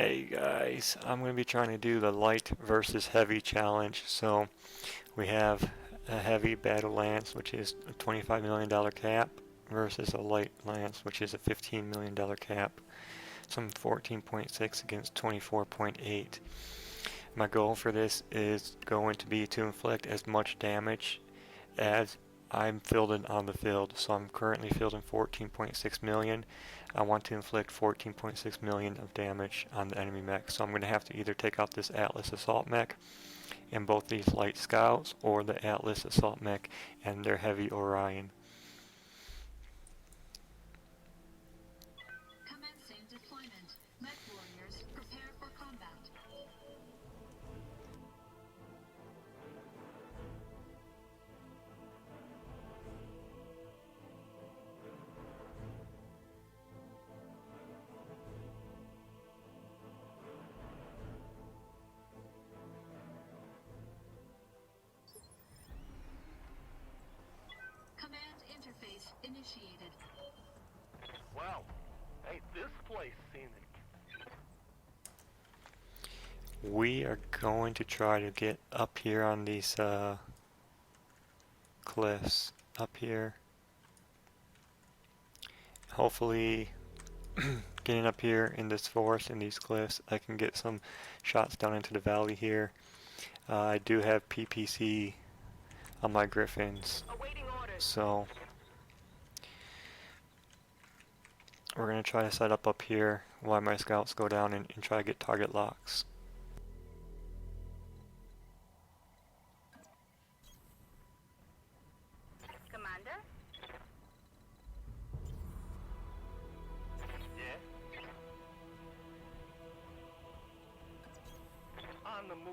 Hey guys, I'm going to be trying to do the light versus heavy challenge. So we have a heavy battle lance, which is a $25 million cap, versus a light lance, which is a $15 million cap. So I'm 14.6 against 24.8. My goal for this is going to be to inflict as much damage as I'm fielded on the field. So I'm currently fielding 14.6 million. I want to inflict 14.6 million of damage on the enemy mech. So I'm going to have to either take out this Atlas assault mech and both these light scouts, or the Atlas assault mech and their Heavy Orion. Commencing deployment. Mech warriors, prepare for combat. Command interface initiated. Wow. Hey, this place scenic. We are going to try to get up here on these cliffs up here. Hopefully getting up here in this forest and these cliffs, I can get some shots down into the valley here. I do have PPC on my Griffins, so we're going to try to set up here while my scouts go down and try to get target locks. Commander? Yeah? On the move.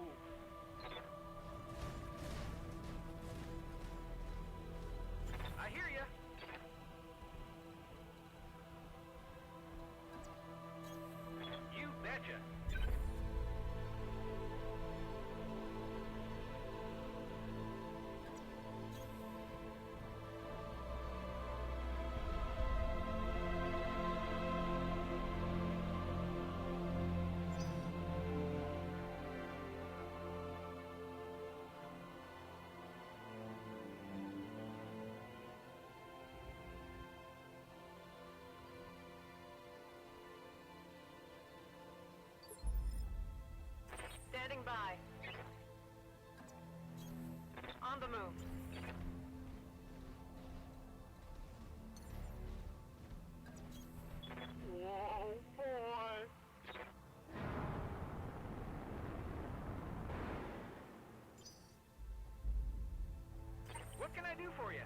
I hear ya. You betcha. Standing by. On the move. Whoa, boy. What can I do for you?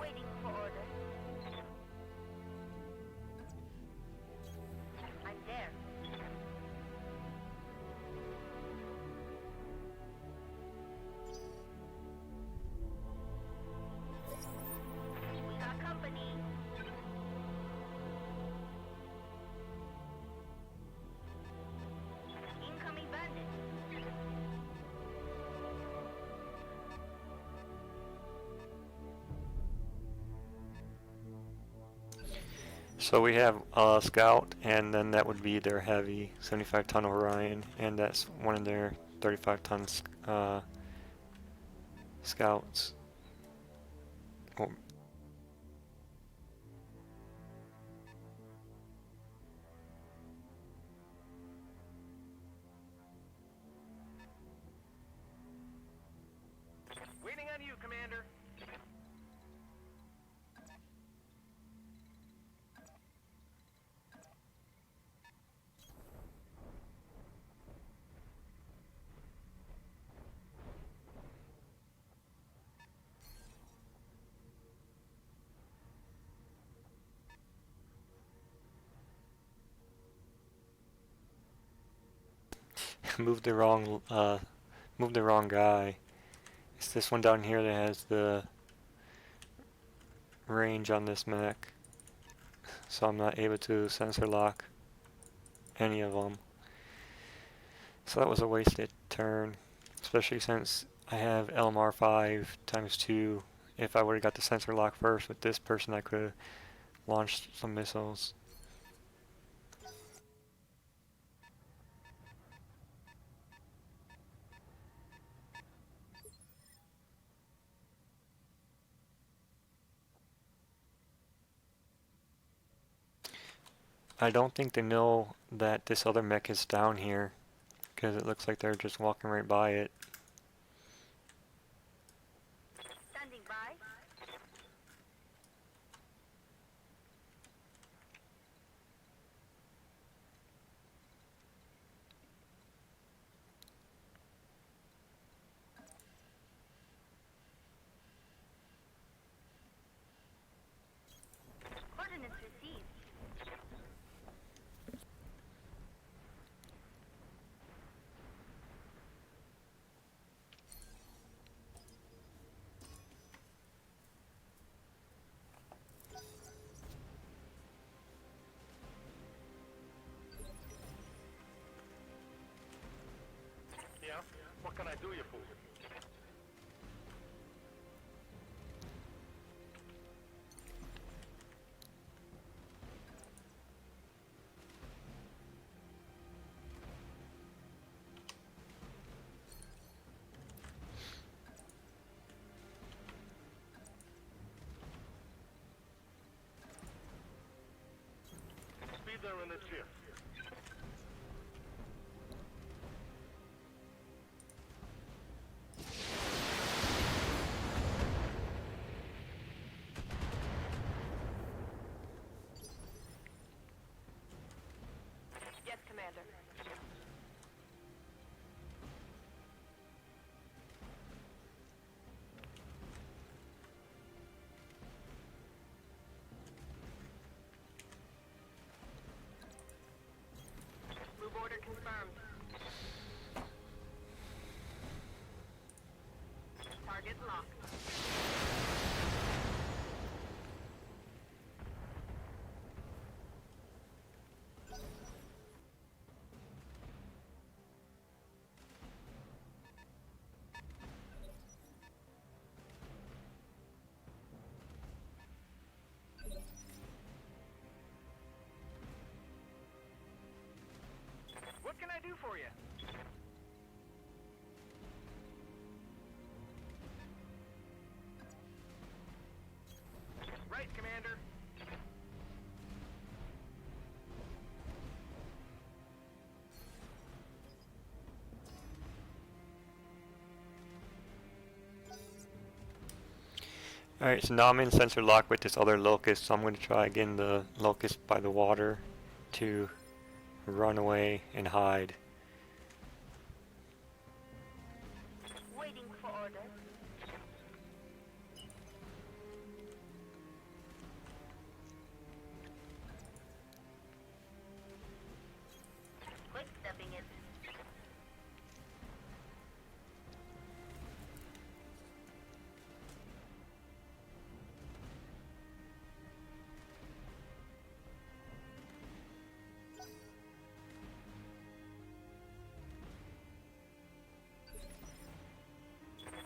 Waiting for order. I'm there. We got company. Incoming bandit. So we have a scout, and then that would be their heavy 75-ton Orion, and that's one of their 35-ton scouts. Oh, Waiting on you, Commander. moved the wrong guy. It's this one down here that has the range on this mech. so I'm not able to sensor lock any of them. So that was a wasted turn, especially since I have LMR 5 times 2. If I would have got the sensor lock first with this person, I could have launched some missiles. I don't think they know that this other mech is down here, because it looks like they're just walking right by it. Standing by. Coordinates received. Yeah? What can I do you for? Be there in a jiff. Yes, Commander. Move order confirmed. Target locked. What can I do for you? Right, Commander. Alright, so now I'm in sensor lock with this other locust, so I'm going to try again the locust by the water to run away and hide. Waiting for order. Quick stepping in.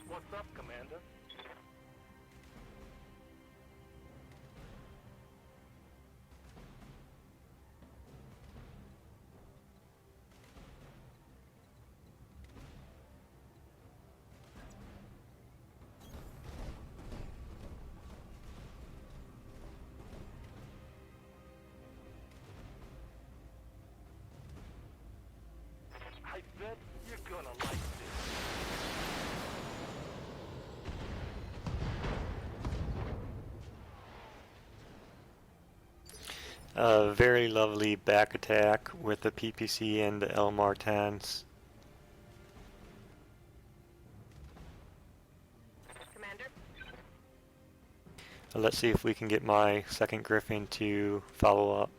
What's up, Commander? I bet you're gonna like this. A very lovely back attack with the PPC and the LMR 10s. Commander. Let's see if we can get my second Griffin to follow up.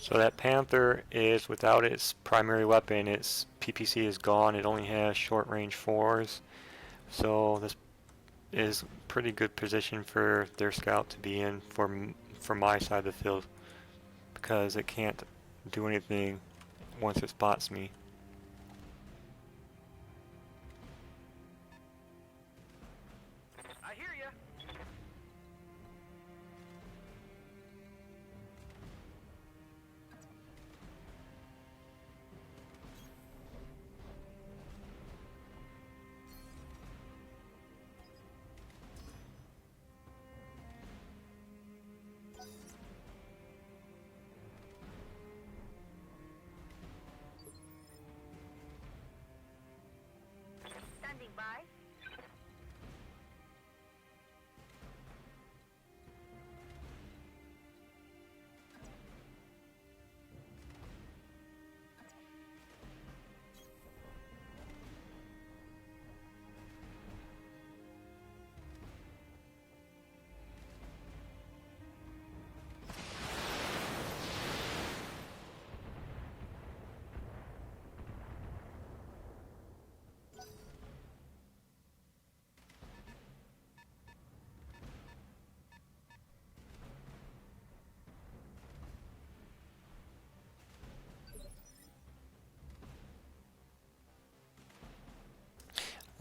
So that Panther is without its primary weapon. Its PPC is gone. It only has short range 4s. So this is pretty good position for their scout to be in for my side of the field, because it can't do anything once it spots me. I hear ya. Standing by.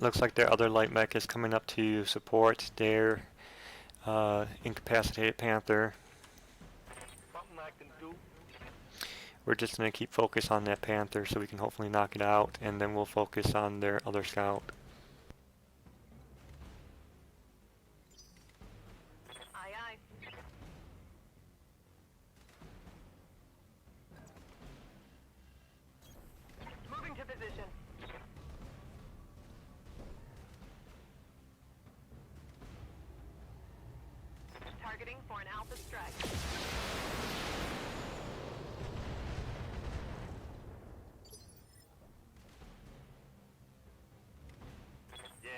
Looks like their other light mech is coming up to support their incapacitated Panther. Something I can do. We're just going to keep focus on that Panther so we can hopefully knock it out, and then we'll focus on their other scout. Aye, aye. Moving to position. Targeting for an alpha strike. Yeah.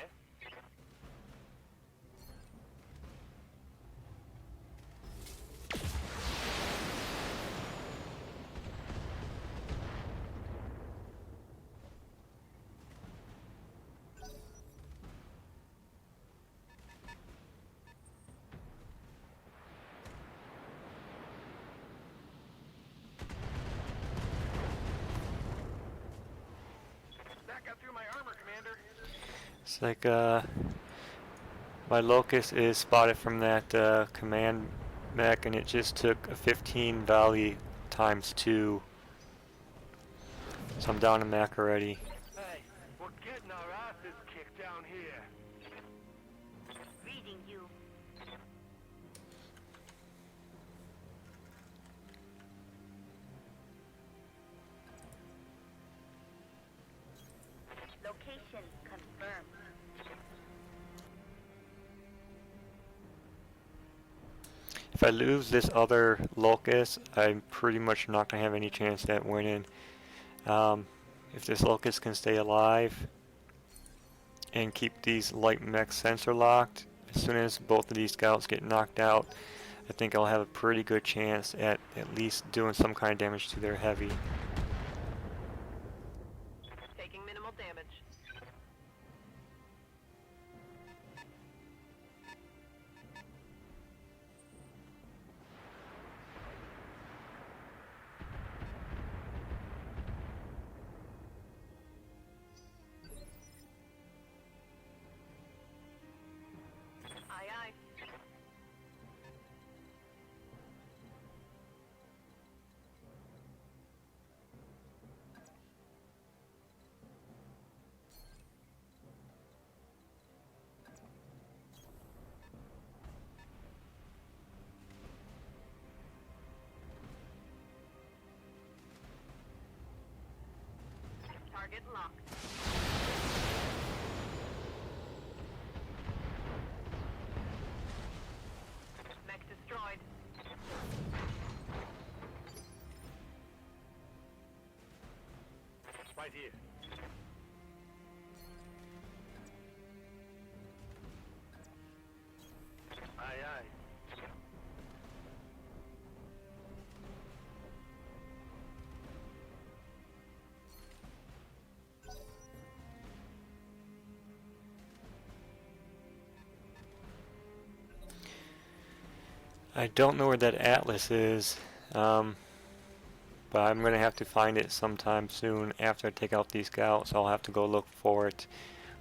That got through my armor, Commander. It's like my Locust is spotted from that command mech, and it just took a 15 volley times 2. So I'm down a mech already. Hey, we're getting our asses kicked down here. Reading you. Location confirmed. If I lose this other Locust, I'm pretty much not going to have any chance at winning. If this Locust can stay alive and keep these light mech sensor locked, as soon as both of these scouts get knocked out, I think I'll have a pretty good chance at least doing some kind of damage to their heavy. Taking minimal damage. Aye, aye. Target locked. Mech destroyed. Right here. Aye, aye. I don't know where that atlas is, but I'm going to have to find it sometime soon after I take out these scouts. I'll have to go look for it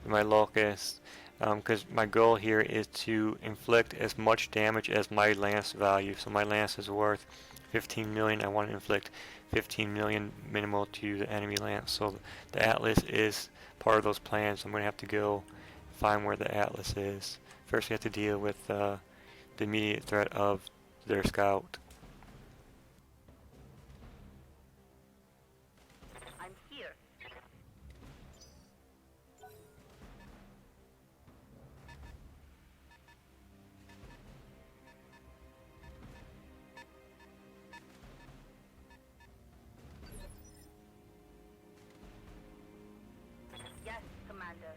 with my locust, because my goal here is to inflict as much damage as my lance value. So my lance is worth 15 million. I want to inflict 15 million minimal to the enemy lance. So the atlas is part of those plans. I'm going to have to go find where the atlas is. First we have to deal with the immediate threat of their scout. I'm here. Yes, Commander.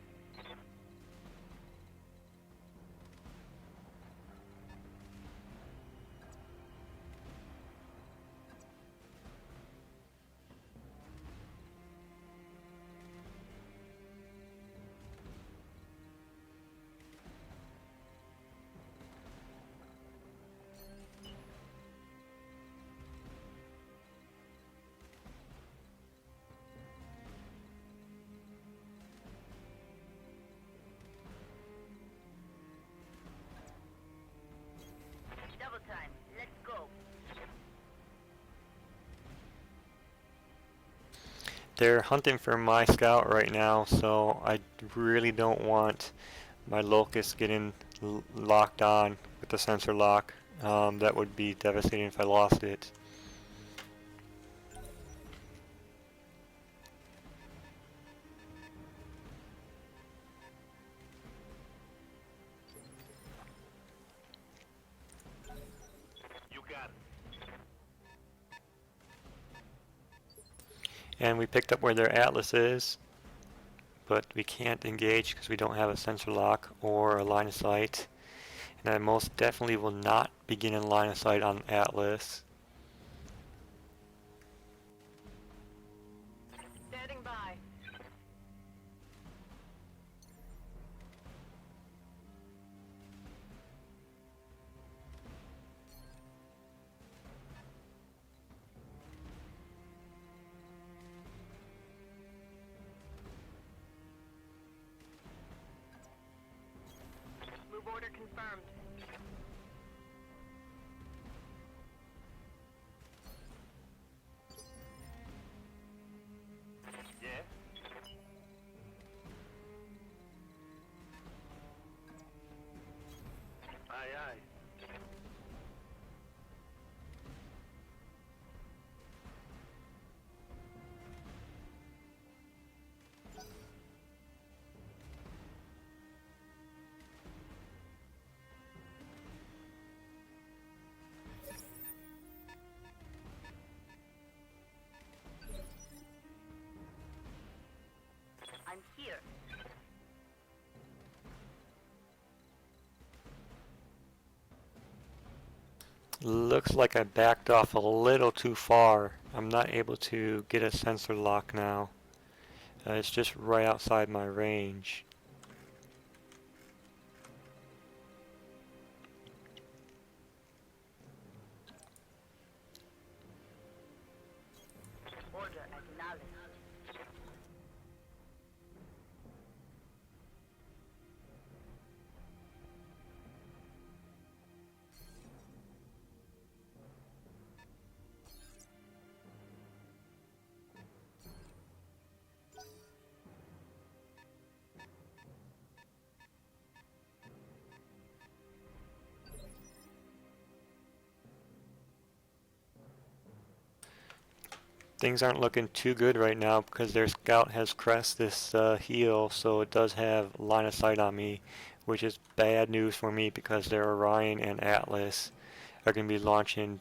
Double time. Let's go. They're hunting for my scout right now, so I really don't want my locust getting locked on with the sensor lock. That would be devastating if I lost it. You got it. And we picked up where their atlas is, but we can't engage because we don't have a sensor lock or a line of sight. And I most definitely will not begin in line of sight on atlas. Standing by. Move order confirmed. Yeah? Aye, aye. I'm here. Looks like I backed off a little too far. I'm not able to get a sensor lock now. It's just right outside my range. Order acknowledged. Things aren't looking too good right now because their scout has crest this hill, so it does have line of sight on me, which is bad news for me because their Orion and Atlas are going to be launching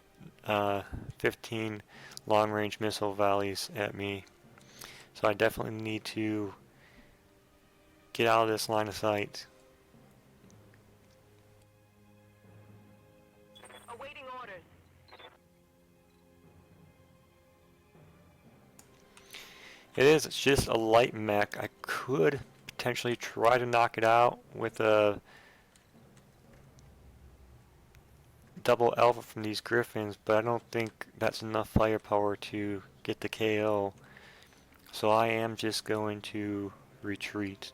15 long-range missile volleys at me. So I definitely need to get out of this line of sight. Awaiting orders. It's just a light mech. I could potentially try to knock it out with a double alpha from these Griffins, but I don't think that's enough firepower to get the KO. So I am just going to retreat.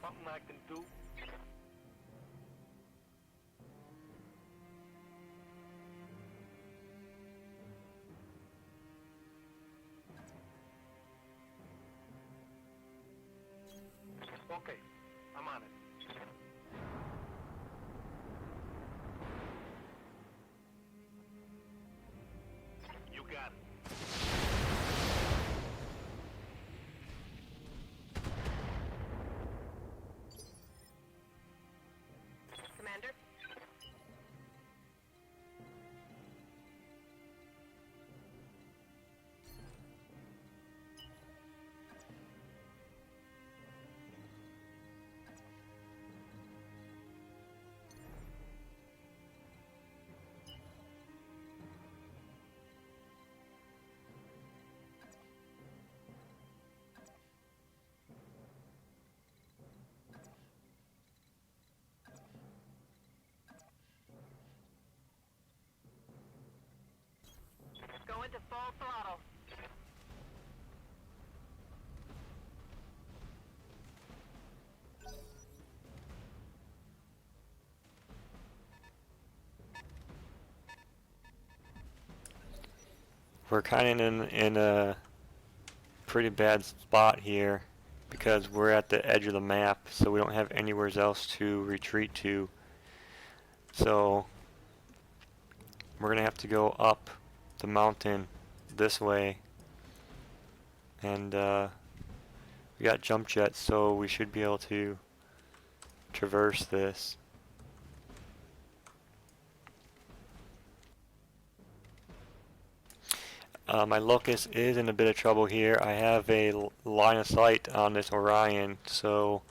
Something I can do. Okay, I'm on it. You got it. Commander? Go into full throttle. We're kind of in a pretty bad spot here because we're at the edge of the map, so we don't have anywhere else to retreat to. So we're gonna have to go up the mountain this way, and we got jump jets, so we should be able to traverse this. My Locust is in a bit of trouble here. I have a line of sight on this Orion, so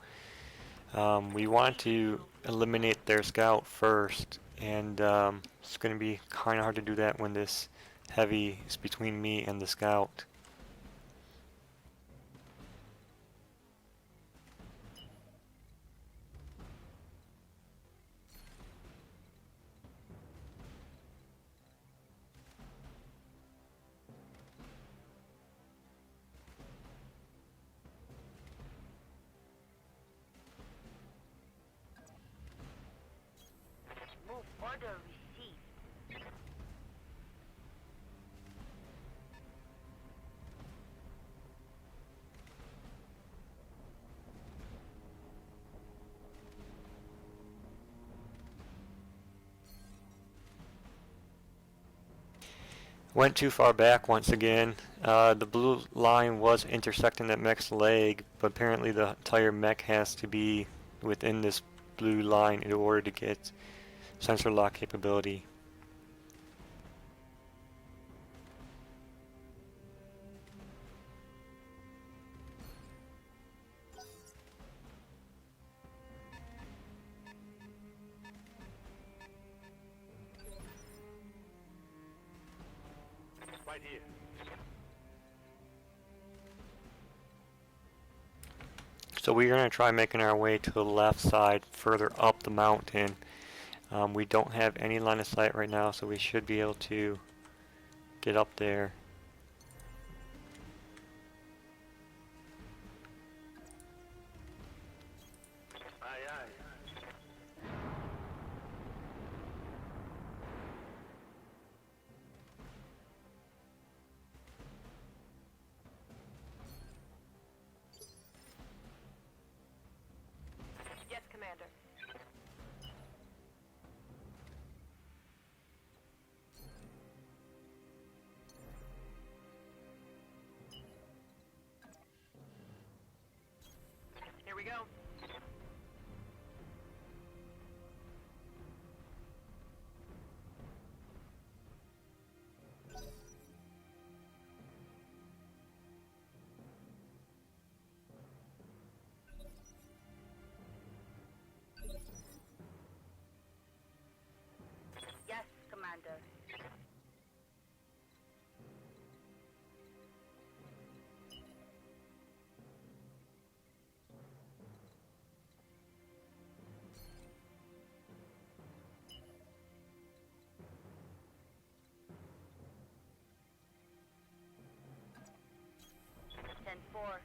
we want to eliminate their scout first, and it's going to be kind of hard to do that when this heavy is between me and the scout. Move order received. Went too far back once again. The blue line was intersecting that mech's leg, but apparently the entire mech has to be within this blue line in order to get sensor lock capability. Right here. So we're going to try making our way to the left side, further up the mountain. We don't have any line of sight right now, so we should be able to get up there. Aye, aye. Yes, Commander. Here we go. 4.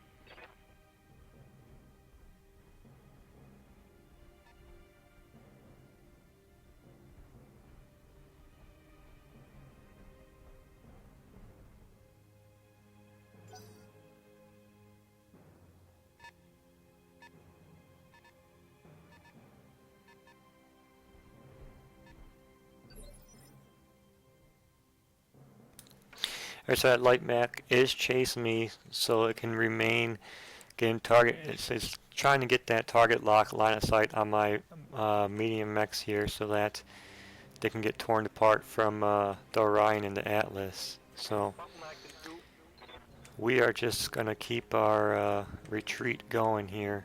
Alright, so that light mech is chasing me, so it can remain getting target. It's trying to get that target lock line of sight on my medium mechs here, so that they can get torn apart from the Orion and the Atlas. So Something I can do. we are just gonna keep our retreat going here.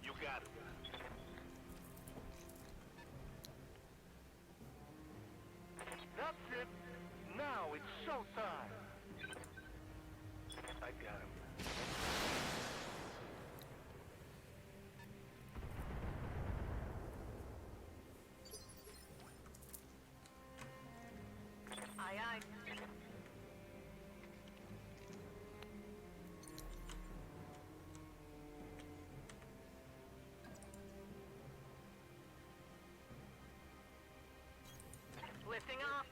You got it. That's it. Now it's showtime. I got him. Aye, aye. Lifting off.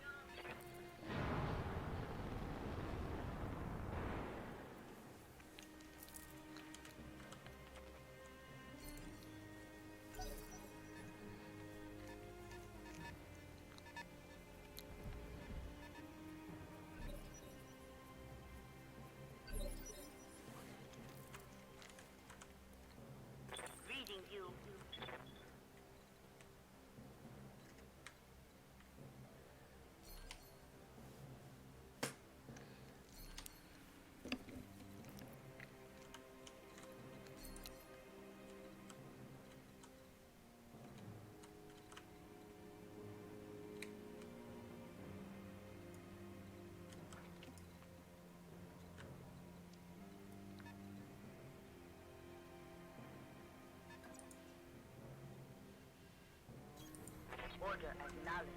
Reading you. Order acknowledged.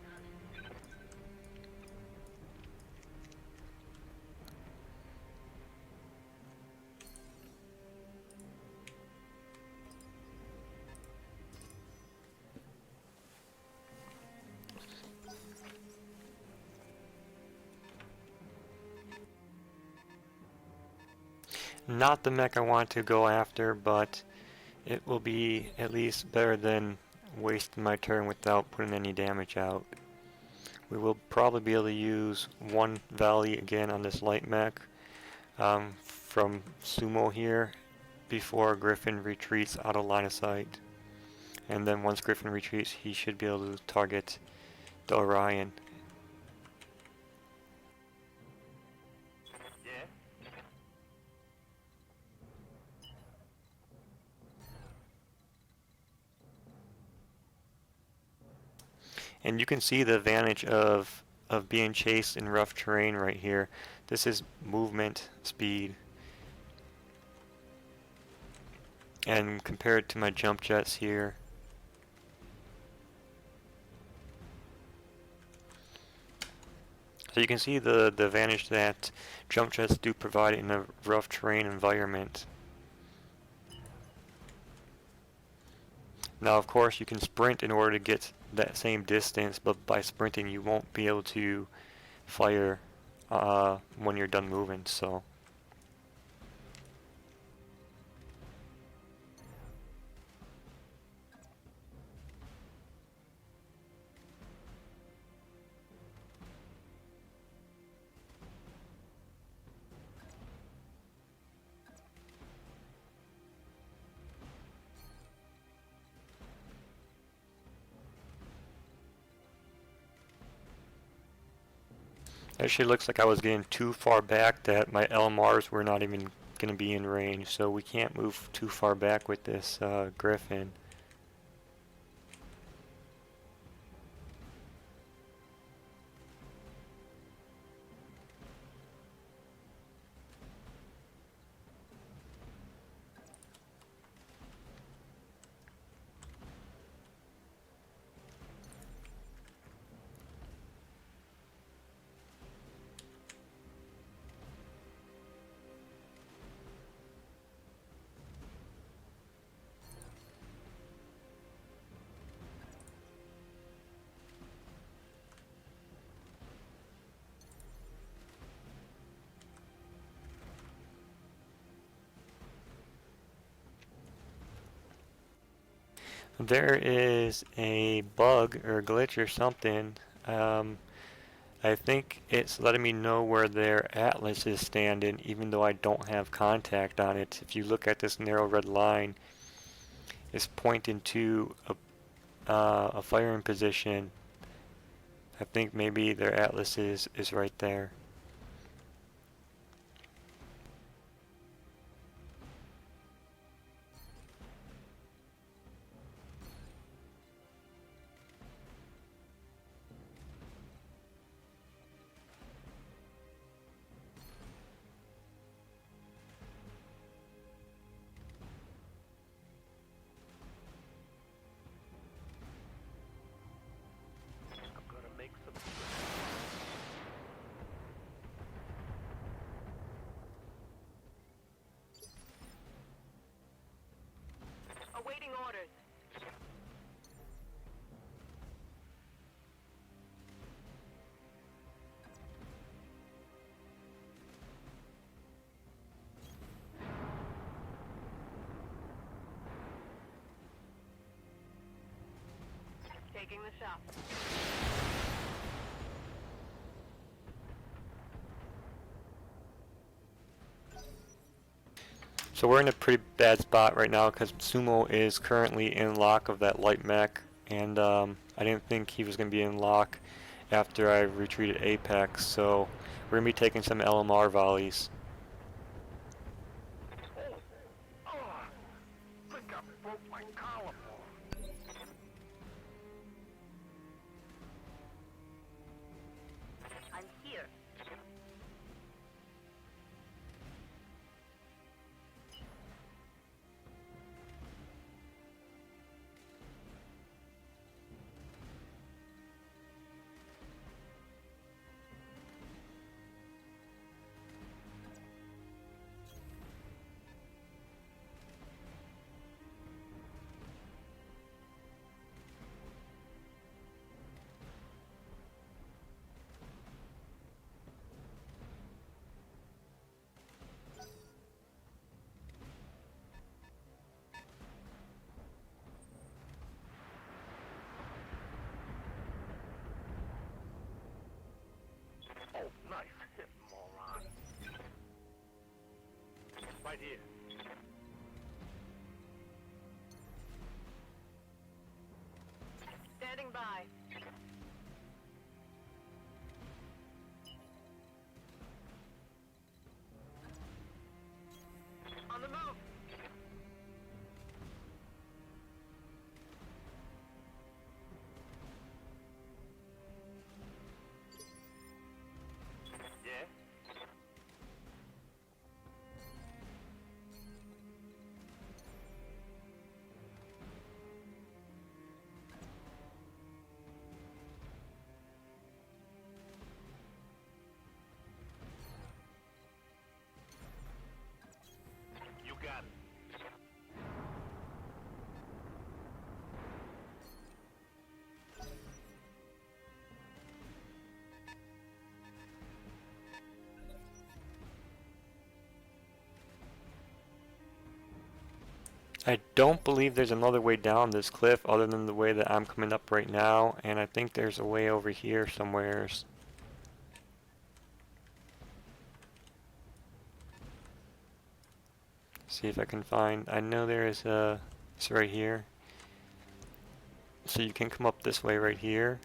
Not the mech I want to go after, but it will be at least better than wasting my turn without putting any damage out. We will probably be able to use one volley again on this light mech from Sumo here before Griffin retreats out of line of sight. And then once Griffin retreats, he should be able to target the Orion. Yeah? And you can see the advantage of being chased in rough terrain right here. This is movement speed. And compared to my jump jets here, so you can see the advantage that jump jets do provide in a rough terrain environment. Now of course you can sprint in order to get that same distance, but by sprinting you won't be able to fire when you're done moving. So actually looks like I was getting too far back, that my LMRs were not even going to be in range, so we can't move too far back with this Griffin. There is a bug or glitch or something. I think it's letting me know where their atlas is standing, even though I don't have contact on it. If you look at this narrow red line, it's pointing to a firing position. I think maybe their atlas is right there. I'm gonna make some. Awaiting orders. Taking the shot. So we're in a pretty bad spot right now because Sumo is currently in lock of that light mech, and I didn't think he was going to be in lock after I retreated Apex, so we're going to be taking some LMR volleys. Oh, think I broke my collarbone. I'm here. Oh, nice hit, moron. Right here. Standing by. On the move. Yeah? You got it. I don't believe there's another way down this cliff other than the way that I'm coming up right now, and I think there's a way over here somewheres. See if I can find. I know there is a. It's right here. So you can come up this way right here,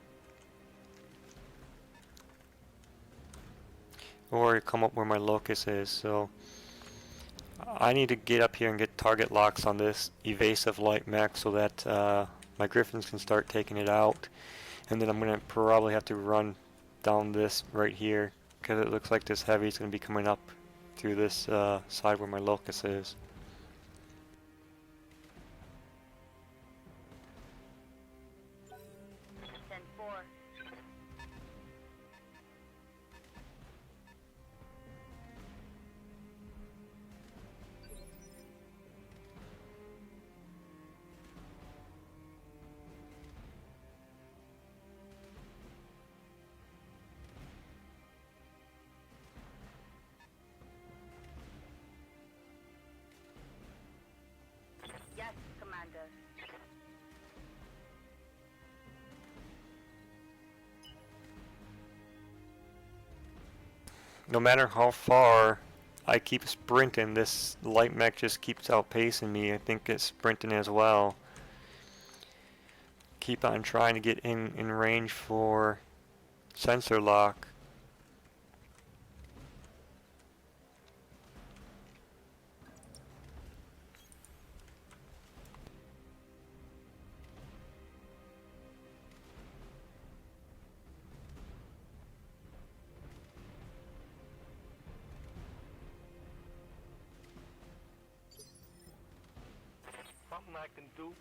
or come up where my locus is. So I need to get up here and get target locks on this evasive light mech so that my Griffins can start taking it out. And then I'm going to probably have to run down this right here because it looks like this heavy is going to be coming up through this side where my locus is. 10-4. no matter how far I keep sprinting, this light mech just keeps outpacing me. I think it's sprinting as well. Keep on trying to get in range for sensor lock. Something I can do.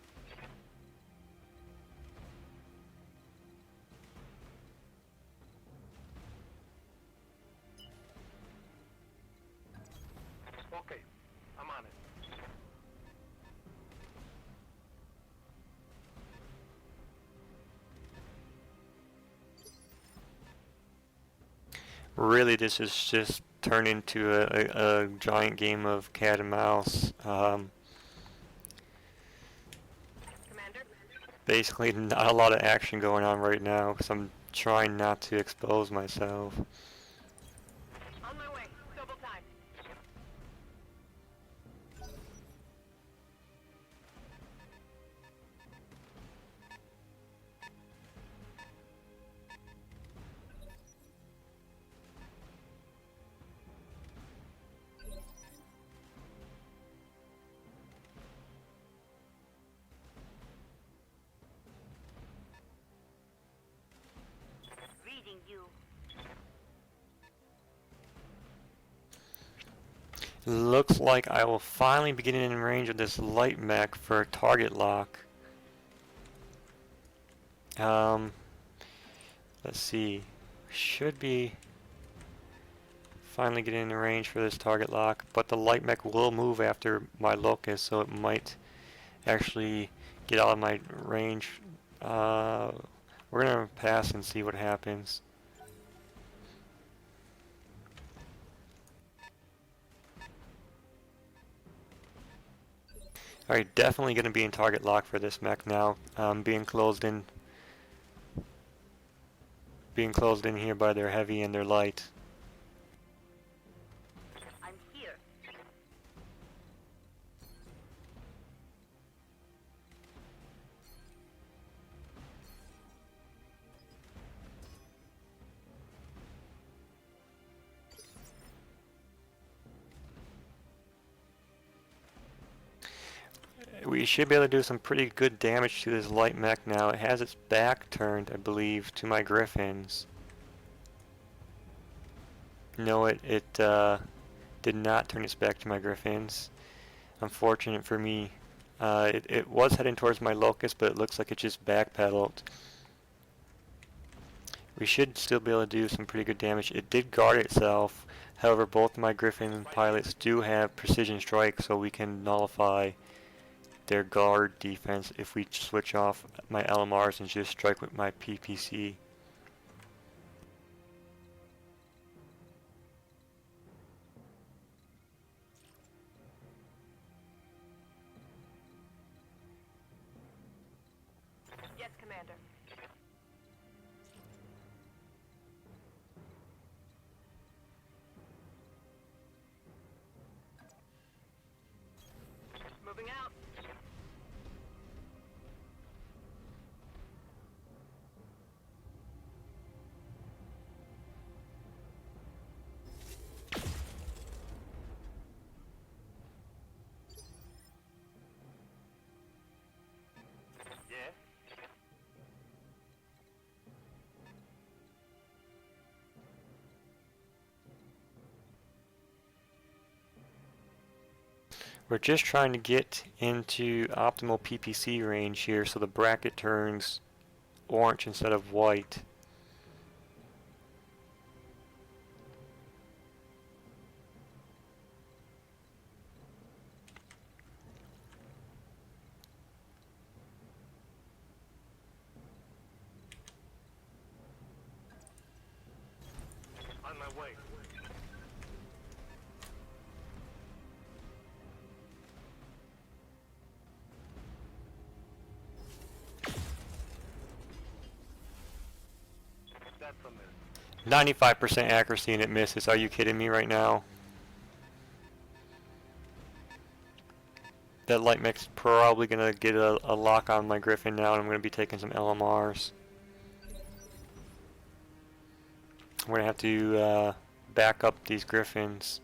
Okay, I'm on it. Really, this is just turned into a giant game of cat and mouse. Commander? Basically, not a lot of action going on right now because I'm trying not to expose myself. On my way. Double time. Reading you. Looks like I will finally be getting in range of this light mech for a target lock. Let's see. Should be finally getting in range for this target lock, but the light mech will move after my locust, so it might actually get out of my range. We're gonna pass and see what happens. Alright, definitely gonna be in target lock for this mech now. Being closed in here by their heavy and their light. I'm here. We should be able to do some pretty good damage to this light mech now. It has its back turned, I believe, to my Griffins. No, it did not turn its back to my Griffins. Unfortunate for me. It was heading towards my locust, but it looks like it just backpedaled. We should still be able to do some pretty good damage. It did guard itself. However, both my Griffin pilots do have precision strike, so we can nullify their guard defense if we switch off my LMRs and just strike with my PPC. Yes, Commander. Moving out. Yeah? We're just trying to get into optimal PPC range here so the bracket turns orange instead of white. On my way. That's a miss. 95% accuracy and it misses. Are you kidding me right now? That light mech's probably going to get a lock on my Griffin now, and I'm going to be taking some LMRs. I'm going to have to back up these Griffins.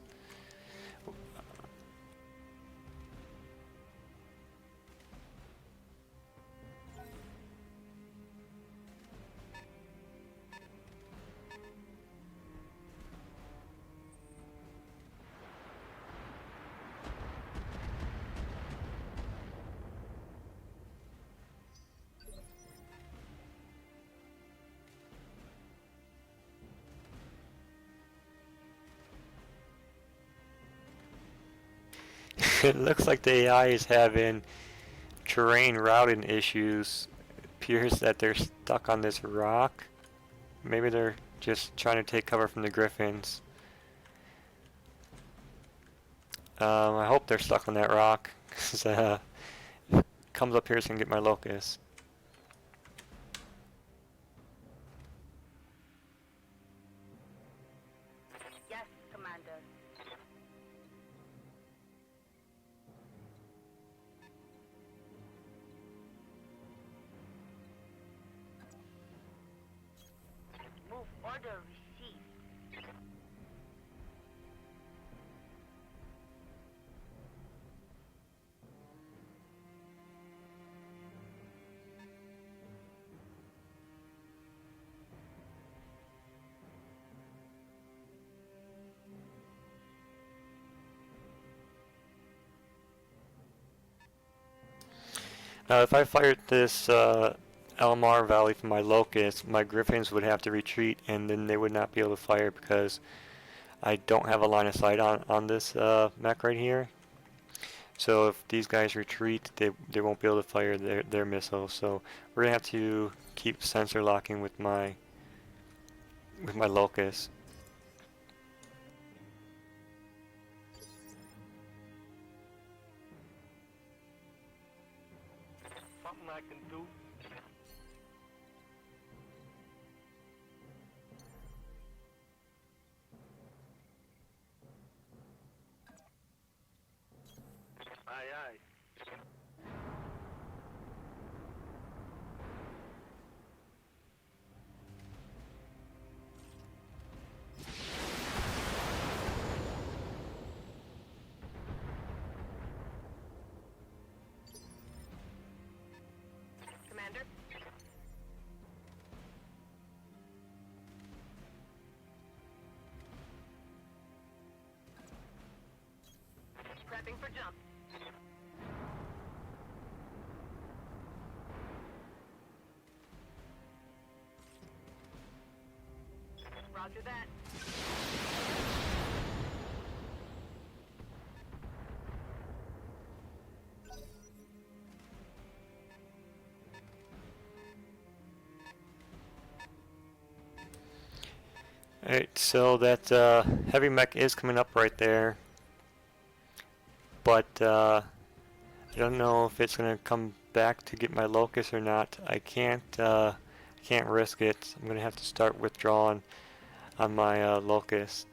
It looks like the AI is having terrain routing issues. It appears that they're stuck on this rock. Maybe they're just trying to take cover from the Griffins. I hope they're stuck on that rock, because if it comes up here, it's going to get my locust. Yes, Commander. Move order received. Now, if I fired this LMR Valley from my locust, my Griffins would have to retreat, and then they would not be able to fire because I don't have a line of sight on this mech right here. So if these guys retreat, they won't be able to fire their missiles. So we're gonna have to keep sensor locking with my locust. Something I can do? Aye, aye. Commander? Prepping for jump. Roger that. Alright, so that heavy mech is coming up right there, but I don't know if it's gonna come back to get my locust or not. I can't risk it. I'm gonna have to start withdrawing on my locust.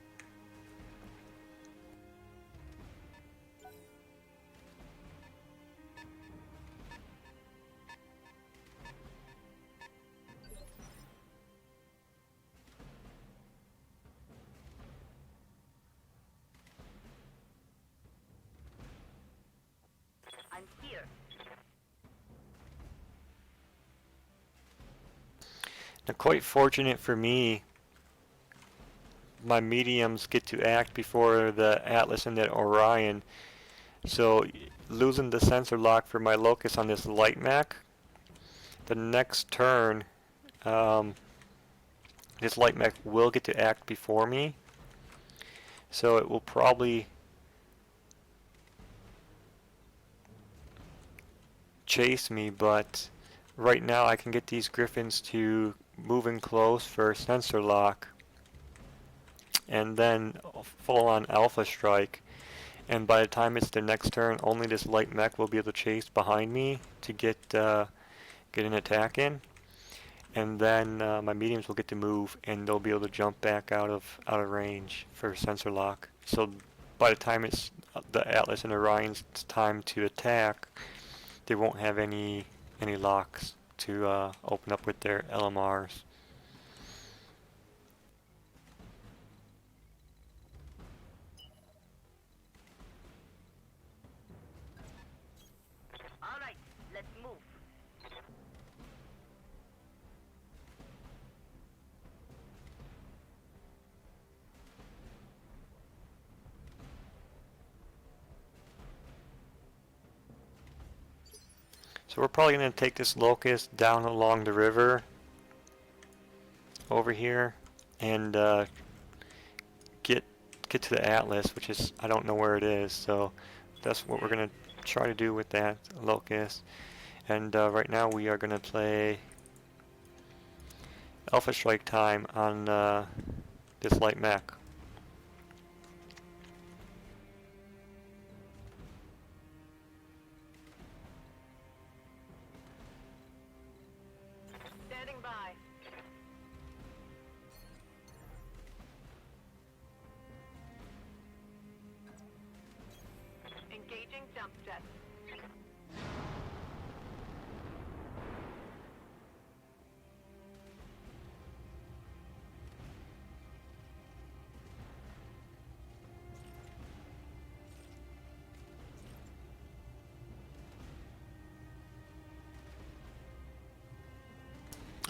I'm here. Now, quite fortunate for me, my mediums get to act before the Atlas and the Orion. So losing the sensor lock for my locust on this light mech, the next turn, this light mech will get to act before me. So it will probably chase me, but right now I can get these Griffins to move in close for sensor lock and then full on alpha strike, and by the time it's the next turn, only this light mech will be able to chase behind me to get an attack in, and then my mediums will get to move, and they'll be able to jump back out of range for sensor lock. So by the time it's the Atlas and Orion's time to attack, they won't have any locks to open up with their LMRs. All right, let's move. So we're probably going to take this locust down along the river over here and get to the Atlas, which is, I don't know where it is, so that's what we're going to try to do with that locust. And right now we are going to play Alpha Strike time on this light mech. Standing by. Engaging jump jet.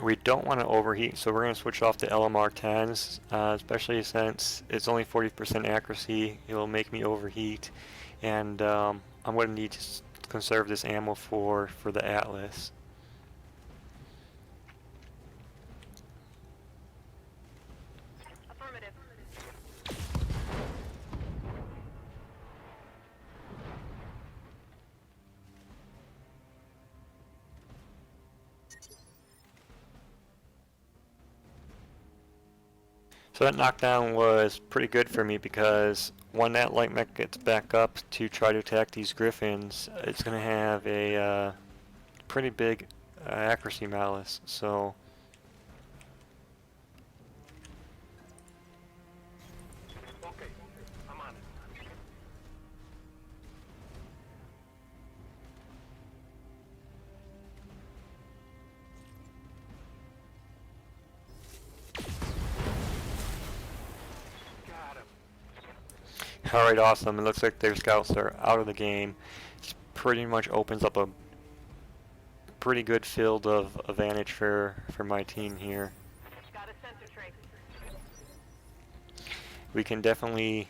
We don't want to overheat, so we're going to switch off the LMR 10s, especially since it's only 40% accuracy. It will make me overheat, and I'm going to need to conserve this ammo for the Atlas. Affirmative. So that knockdown was pretty good for me, because when that light mech gets back up to try to attack these Griffins, it's going to have a pretty big accuracy malice. So Okay, I'm on it. Got him. alright, awesome. It looks like their scouts are out of the game. This pretty much opens up a pretty good field of advantage for my team here. Got a sensor tray. We can definitely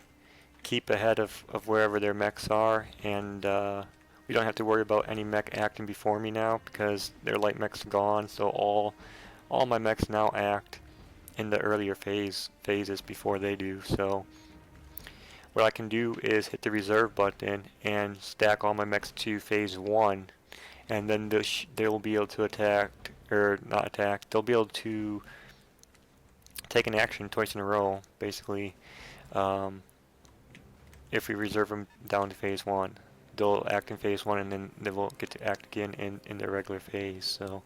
keep ahead of wherever their mechs are, and we don't have to worry about any mech acting before me now, because their light mech's gone, so all my mechs now act in the earlier phases before they do. So what I can do is hit the reserve button and stack all my mechs to phase 1, and then they'll be able to attack, or not attack, they'll be able to take an action twice in a row, basically. If we reserve them down to phase 1, they'll act in phase 1, and then they will get to act again in their regular phase. So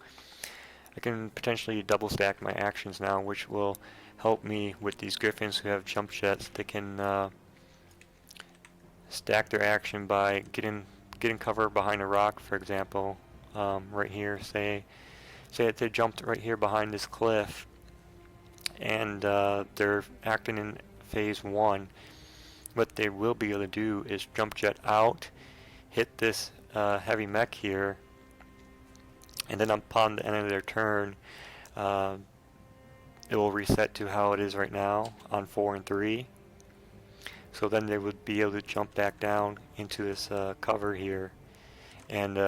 I can potentially double stack my actions now, which will help me with these Griffins who have jump jets. They can stack their action by getting cover behind a rock, for example. Right here, say that they jumped right here behind this cliff, and they're acting in phase 1. What they will be able to do is jump jet out, hit this heavy mech here, and then upon the end of their turn, it will reset to how it is right now on 4 and 3. So then they would be able to jump back down into this cover here and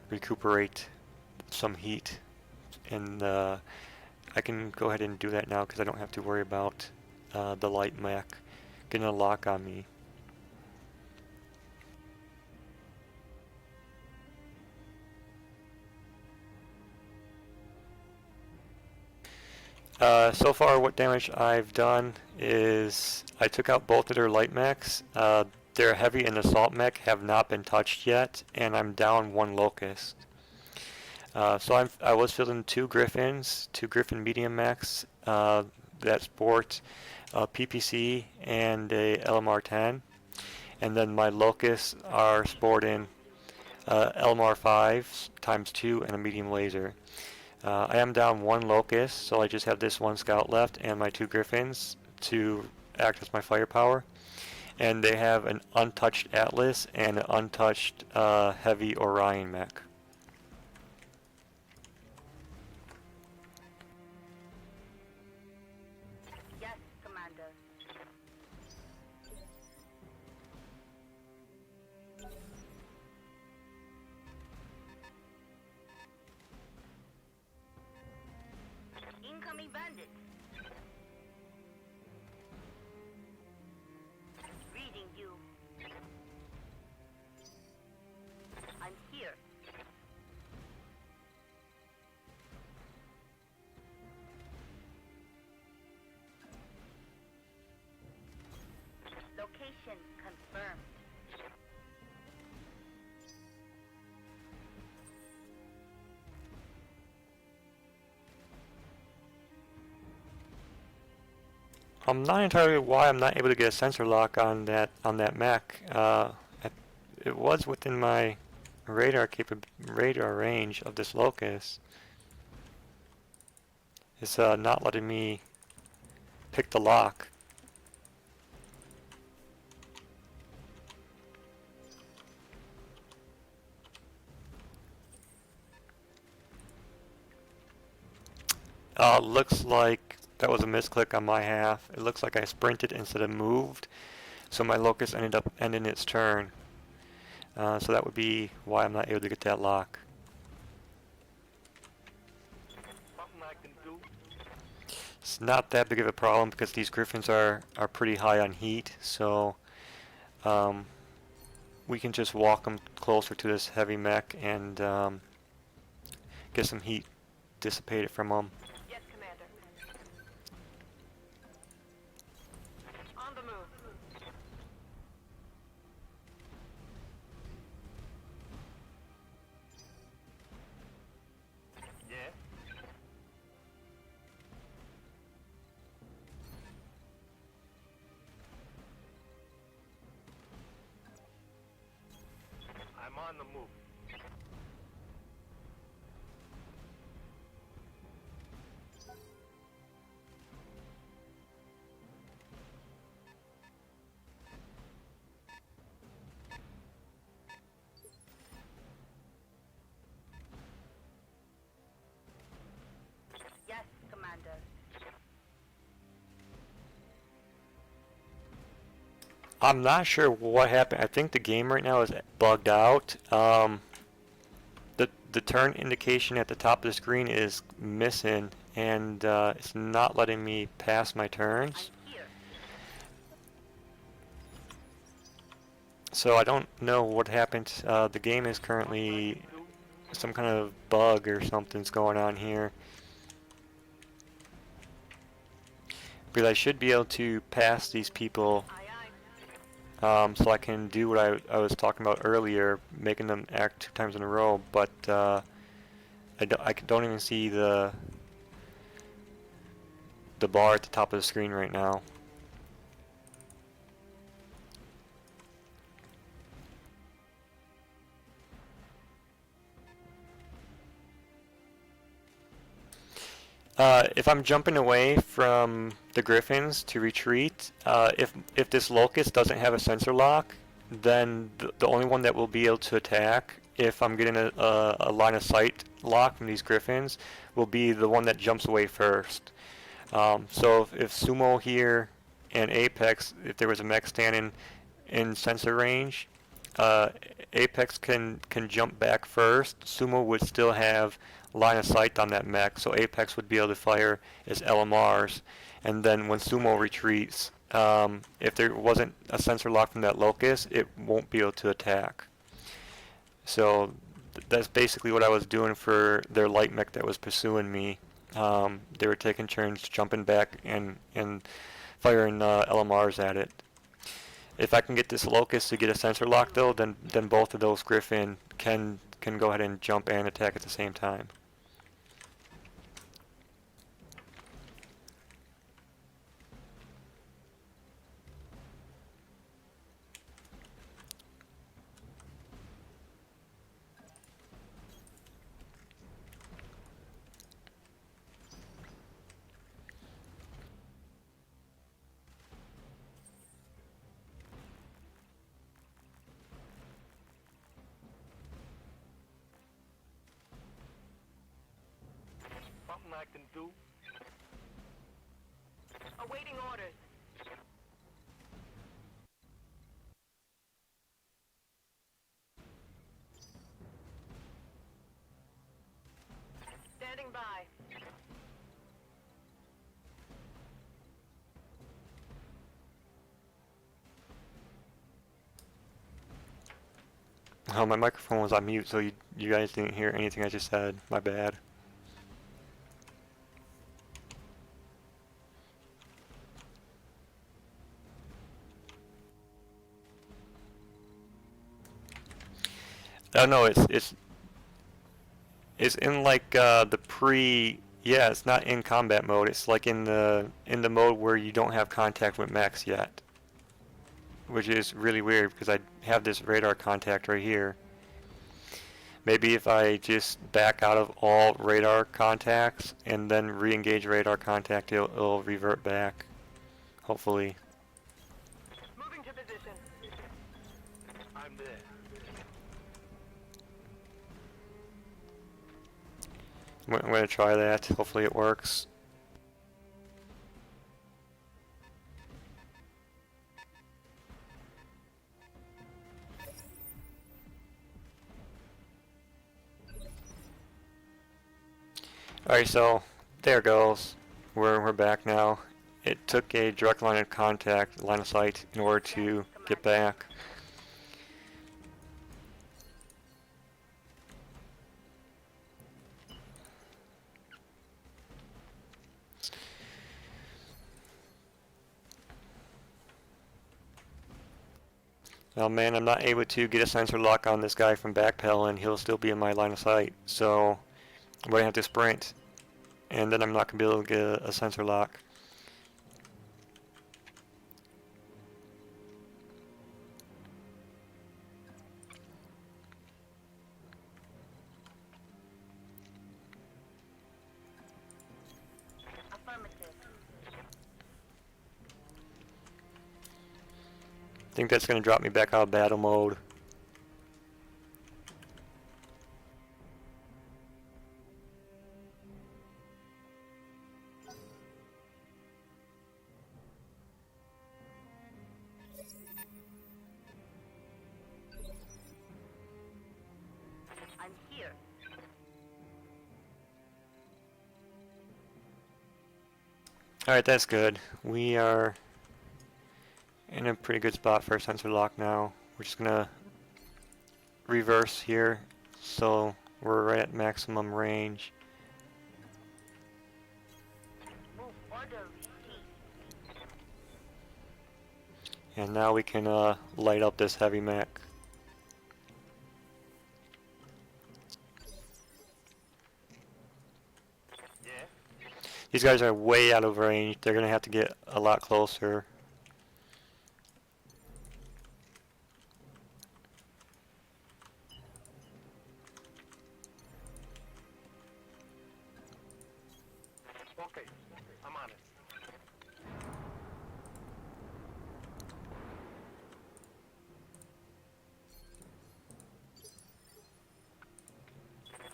recuperate some heat. And I can go ahead and do that now, because I don't have to worry about the light mech getting a lock on me. So far what damage I've done is I took out both of their light mechs. Their heavy and assault mech have not been touched yet, and I'm down 1 locust. I was fielding two Griffins, two Griffin medium mechs that sport PPC and a LMR-10, and then my Locusts are sporting LMR-5 times 2 and a medium laser. I am down one Locust, so I just have this one Scout left and my two Griffins to act as my firepower. And they have an untouched Atlas and an untouched Heavy Orion mech. Yes, Commander. Incoming bandits. Reading you. I'm here. Location confirmed. I'm not entirely why I'm not able to get a sensor lock on that mech. It was within my radar range of this Locust. It's not letting me pick the lock. Looks like that was a misclick on my half. It looks like I sprinted instead of moved, so my Locust ended up ending its turn. So that would be why I'm not able to get that lock. Something I can do? It's not that big of a problem because these Griffins are pretty high on heat, so we can just walk them closer to this heavy mech and get some heat dissipated from them. Yes, Commander. On the move. Yeah? I'm on the move. Yes, Commander. I'm not sure what happened. I think the game right now is bugged out. The turn indication at the top of the screen is missing, and it's not letting me pass my turns. I'm here. So I don't know what happened. The game is currently some kind of bug or something's going on here. But I should be able to pass these people, Aye, aye. so I can do what I was talking about earlier, making them act 2 times in a row. But I don't even see the bar at the top of the screen right now. If I'm jumping away from the Griffins to retreat, if this Locust doesn't have a sensor lock, then the only one that will be able to attack, if I'm getting a line of sight lock from these Griffins, will be the one that jumps away first. So if Sumo here and Apex, if there was a mech standing in sensor range, Apex can jump back first. Sumo would still have line of sight on that mech, so Apex would be able to fire his LMRs. And then when Sumo retreats, if there wasn't a sensor lock from that Locust, it won't be able to attack. So that's basically what I was doing for their light mech that was pursuing me. They were taking turns jumping back and firing LMRs at it. If I can get this Locust to get a sensor lock though, then both of those Griffin can can go ahead and jump and attack at the same time. Something I can do. Awaiting orders. Standing by. Oh, my microphone was on mute, so you guys didn't hear anything I just said. My bad. Oh no, it's in like the pre. Yeah, it's not in combat mode. It's like in the mode where you don't have contact with mechs yet, which is really weird because I have this radar contact right here. Maybe if I just back out of all radar contacts and then re-engage radar contact, it'll revert back. Hopefully. Moving to position. I'm there. I'm gonna try that. Hopefully it works. Alright, so there it goes. We're back now. It took a direct line of contact, line of sight, in order to get back. Oh man, I'm not able to get a sensor lock on this guy from backpedaling. He'll still be in my line of sight. So I'm going to have to sprint. And then I'm not going to be able to get a sensor lock. Affirmative. I think that's going to drop me back out of battle mode. I'm here. Alright, that's good. We are in a pretty good spot for a sensor lock now. We're just going to reverse here so we're right at maximum range. Move order. And now we can light up this heavy mech. Yeah. These guys are way out of range. They're going to have to get a lot closer. Okay. I'm on it.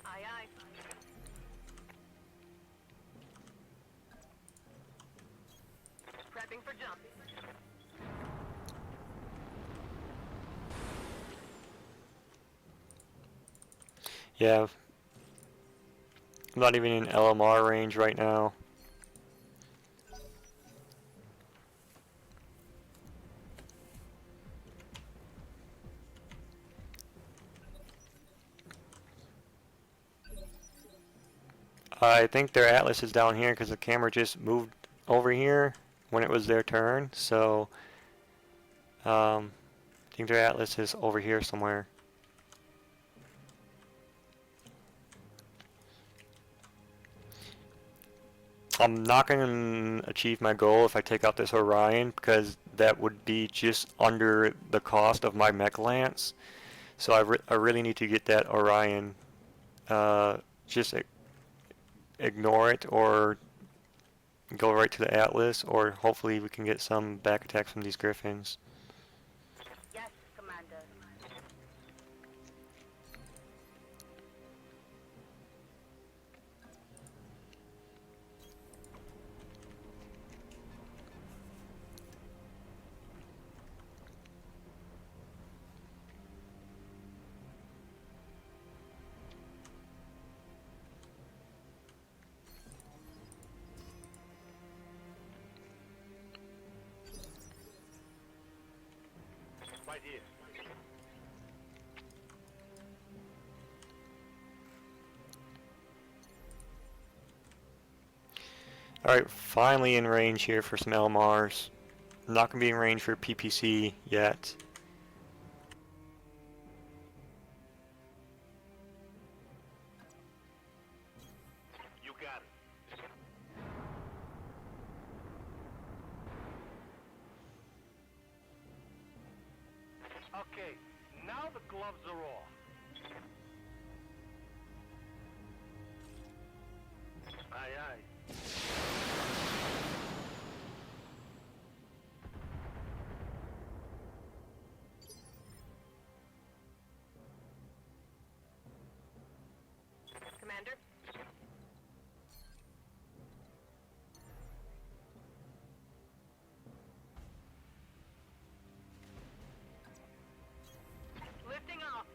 Aye, aye. Prepping for jump. Yeah. I'm not even in LMR range right now. I think their Atlas is down here because the camera just moved over here when it was their turn. So I think their Atlas is over here somewhere. I'm not going to achieve my goal if I take out this Orion because that would be just under the cost of my mech lance. So I really need to get that Orion. Just ignore it or go right to the Atlas, or hopefully we can get some back attacks from these Griffins. Yes, Commander. Right here. Alright, finally in range here for some LMRs. Not going to be in range for PPC yet. You got it. Okay, now the gloves are off. Aye, aye. Commander? Lifting off.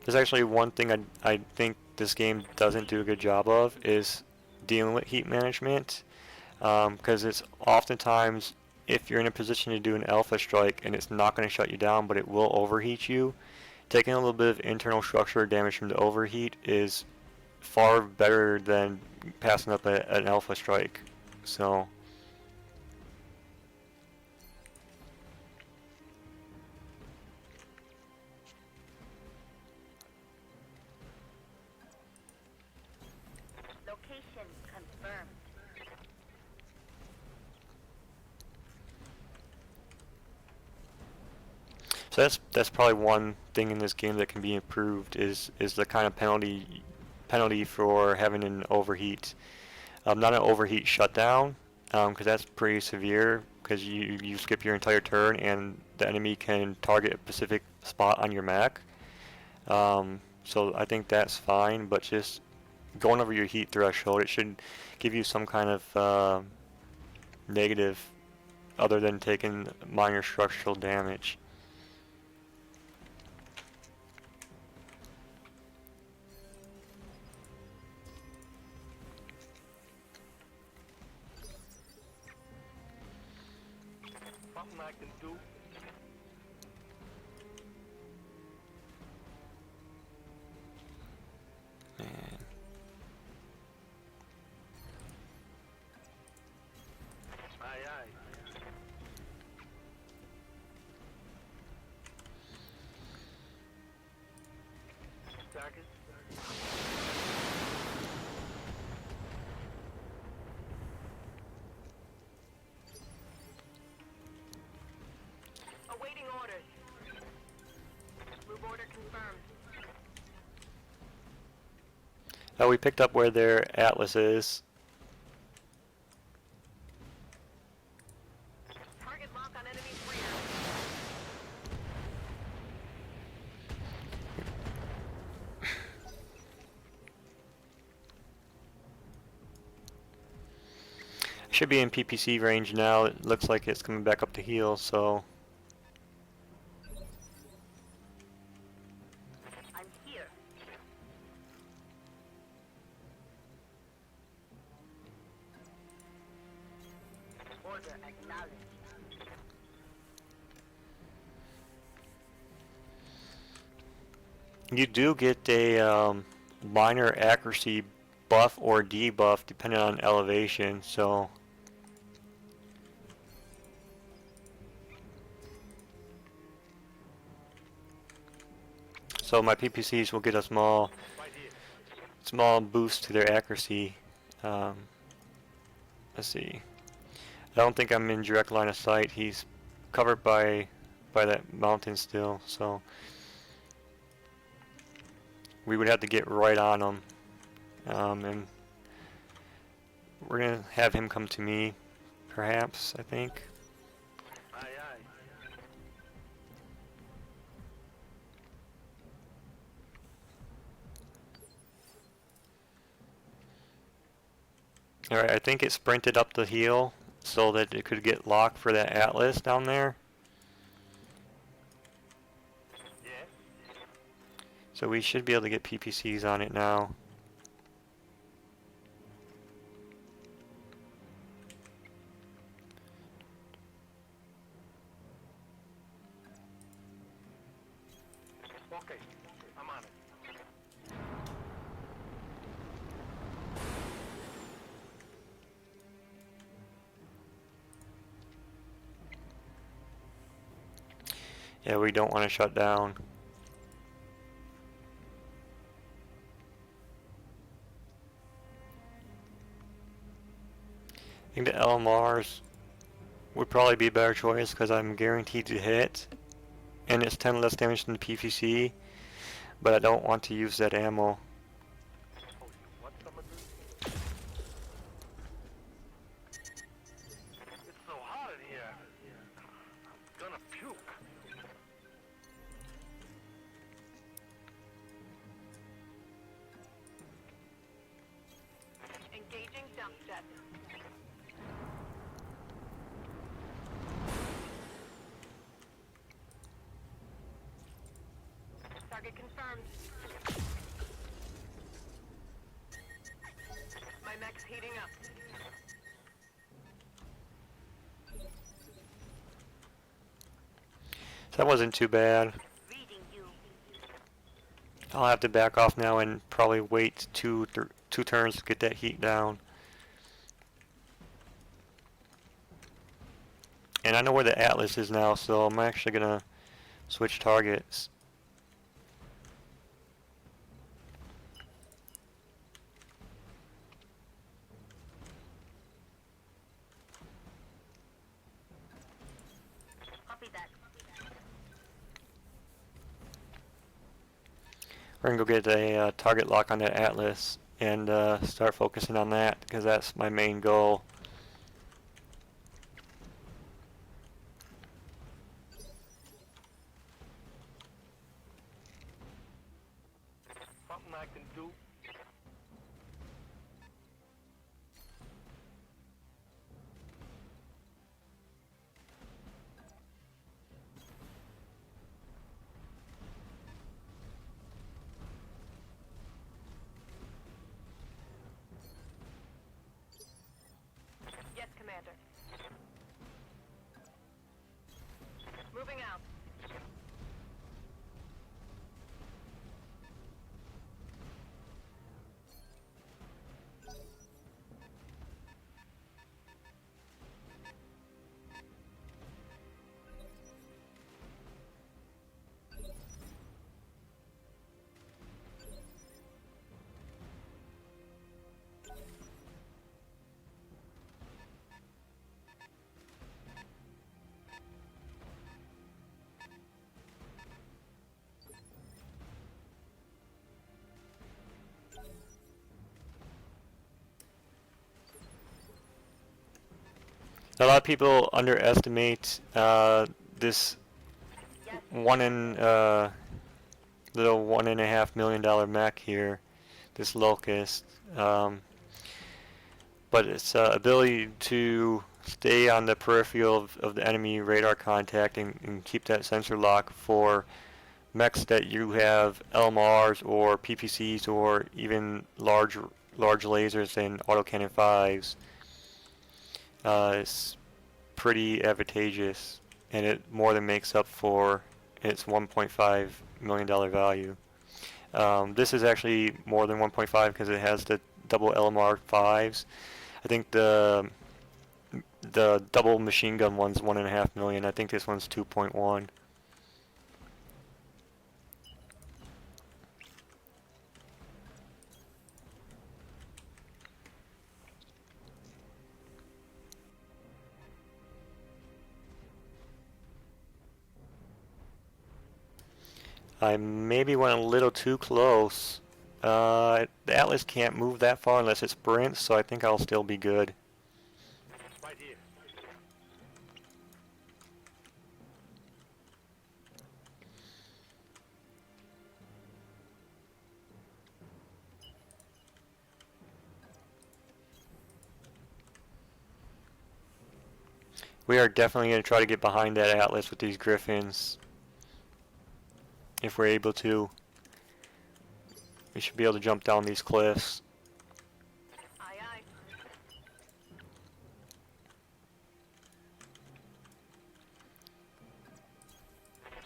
There's actually one thing I think this game doesn't do a good job of is dealing with heat management. Because it's oftentimes, if you're in a position to do an alpha strike and it's not going to shut you down but it will overheat you, taking a little bit of internal structure damage from the overheat is far better than passing up an alpha strike. So Location confirmed. so that's probably one thing in this game that can be improved is the kind of penalty for having an overheat. Not an overheat shutdown, because that's pretty severe because you skip your entire turn and the enemy can target a specific spot on your mech. So I think that's fine, but just going over your heat threshold, it should give you some kind of negative other than taking minor structural damage. Something I can do. And Aye, aye. Target. Awaiting orders. Move order confirmed. we picked up where their Atlas is. Target lock on enemy's rear. Should be in PPC range now. It looks like it's coming back up to heal, so You do get a minor accuracy buff or debuff depending on elevation, so my PPCs will get a Right here. small boost to their accuracy. Um, let's see. I don't think I'm in direct line of sight. He's covered by that mountain still, so we would have to get right on him. And we're gonna have him come to me, perhaps, I think. Aye, aye. Alright, I think it sprinted up the hill so that it could get locked for that Atlas down there. Yes. So we should be able to get PPCs on it now. Okay. I'm on it. Yeah, we don't want to shut down. I think the LMRs would probably be a better choice because I'm guaranteed to hit, and it's 10 less damage than the PPC, but I don't want to use that ammo. Oh, you want some of this? It's so hot in here. I'm gonna puke. Engaging dump jet. Target confirmed. My mech's heating up. So that wasn't too bad. Reading you. I'll have to back off now and probably wait two turns to get that heat down. And I know where the Atlas is now, so I'm actually gonna switch targets. Copy that. We're gonna go get a target lock on that Atlas and start focusing on that because that's my main goal. Something I can do. Yes, Commander. Moving out. A lot of people underestimate this Yes. little $1.5 million mech here, this Locust. But its ability to stay on the peripheral of the enemy radar contact and keep that sensor lock for mechs that you have LMRs or PPCs or even large lasers and autocannon 5s. It's pretty advantageous, and it more than makes up for its $1.5 million value. This is actually more than 1.5 because it has the double LMR 5s. I think the double machine gun one's 1.5 million. I think this one's 2.1. I maybe went a little too close. The Atlas can't move that far unless it sprints, so I think I'll still be good. Right here. We are definitely going to try to get behind that Atlas with these Griffins. If we're able to. We should be able to jump down these cliffs. Aye, aye.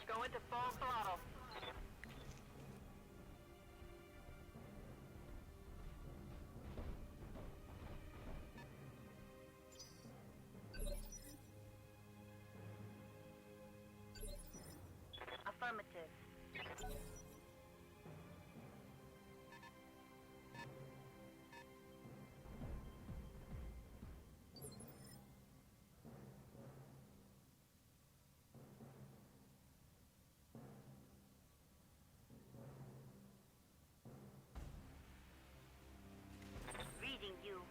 Going to full throttle. Affirmative. Reading you.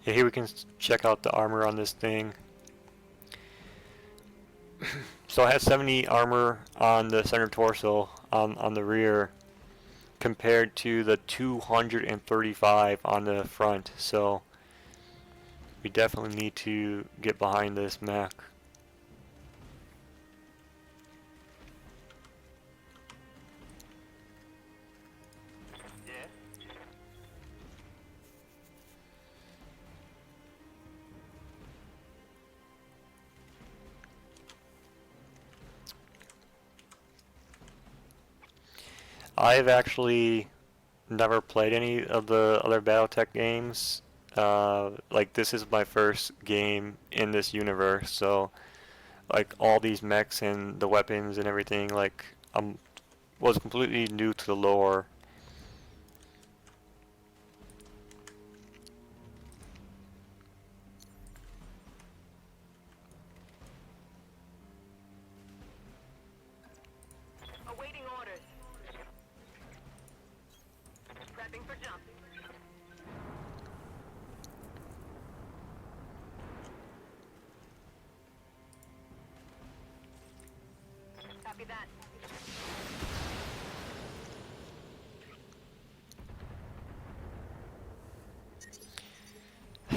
Yeah, here we can check out the armor on this thing. So it has 70 armor on the center torso on the rear compared to the 235 on the front. So we definitely need to get behind this mech. Yeah. I've actually never played any of the other BattleTech games. Like this is my first game in this universe, so like all these mechs and the weapons and everything, like was completely new to the lore. Awaiting orders. Prepping for jump. Copy that.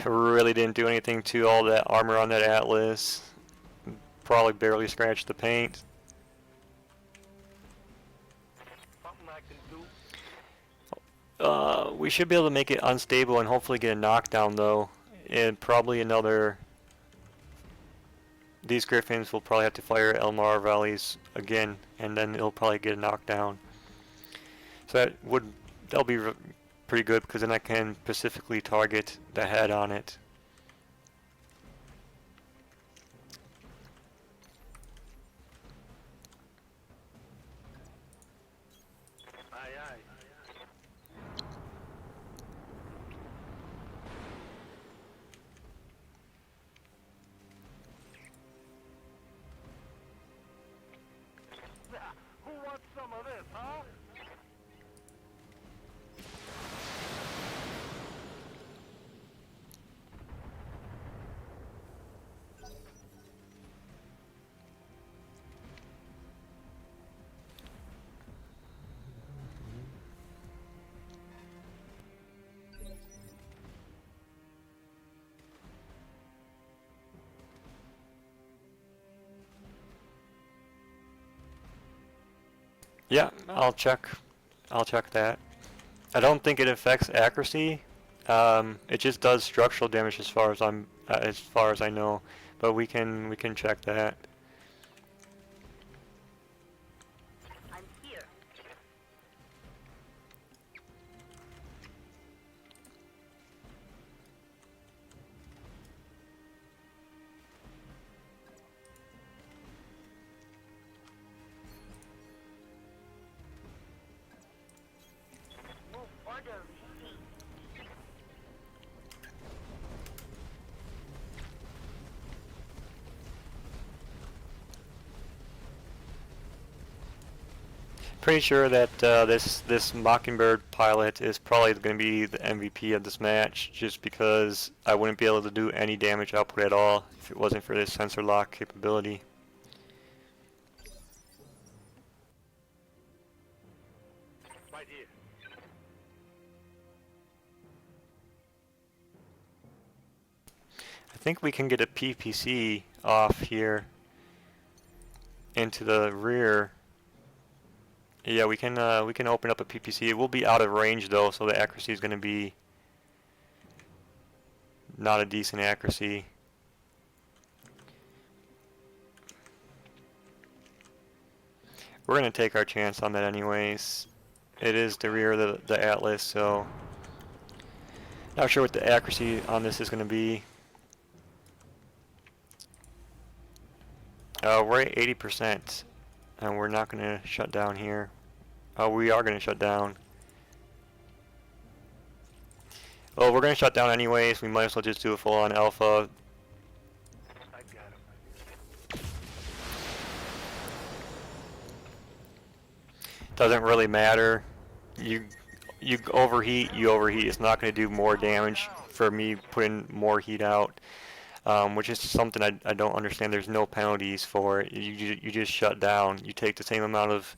Really didn't do anything to all that armor on that Atlas. Probably barely scratched the paint. Something I can do. We should be able to make it unstable and hopefully get a knockdown though. And probably another... These Griffins will probably have to fire Elmar Valleys again, and then it'll probably get a knockdown. So that'll be pretty good because then I can specifically target the head on it. Aye, aye. Who wants some of this, huh? Yeah, I'll check that. I don't think it affects accuracy. It just does structural damage as far as I know, but we can check that. I'm here. Move order received. Pretty sure that this Mockingbird pilot is probably going to be the MVP of this match, just because I wouldn't be able to do any damage output at all if it wasn't for this sensor lock capability. Right here. I think we can get a PPC off here into the rear. Yeah, we can open up a PPC. It will be out of range though, so the accuracy is going to be not a decent accuracy. We're going to take our chance on that anyways. It is the rear of the Atlas, so not sure what the accuracy on this is going to be. We're at 80%, and we're not going to shut down here. We are going to shut down. Well, we're going to shut down anyways. We might as well just do a full-on alpha. I got him. Doesn't really matter. You overheat, you overheat. It's not going to do more damage for me putting more heat out, which is something I don't understand. There's no penalties for it. You just shut down. You take the same amount of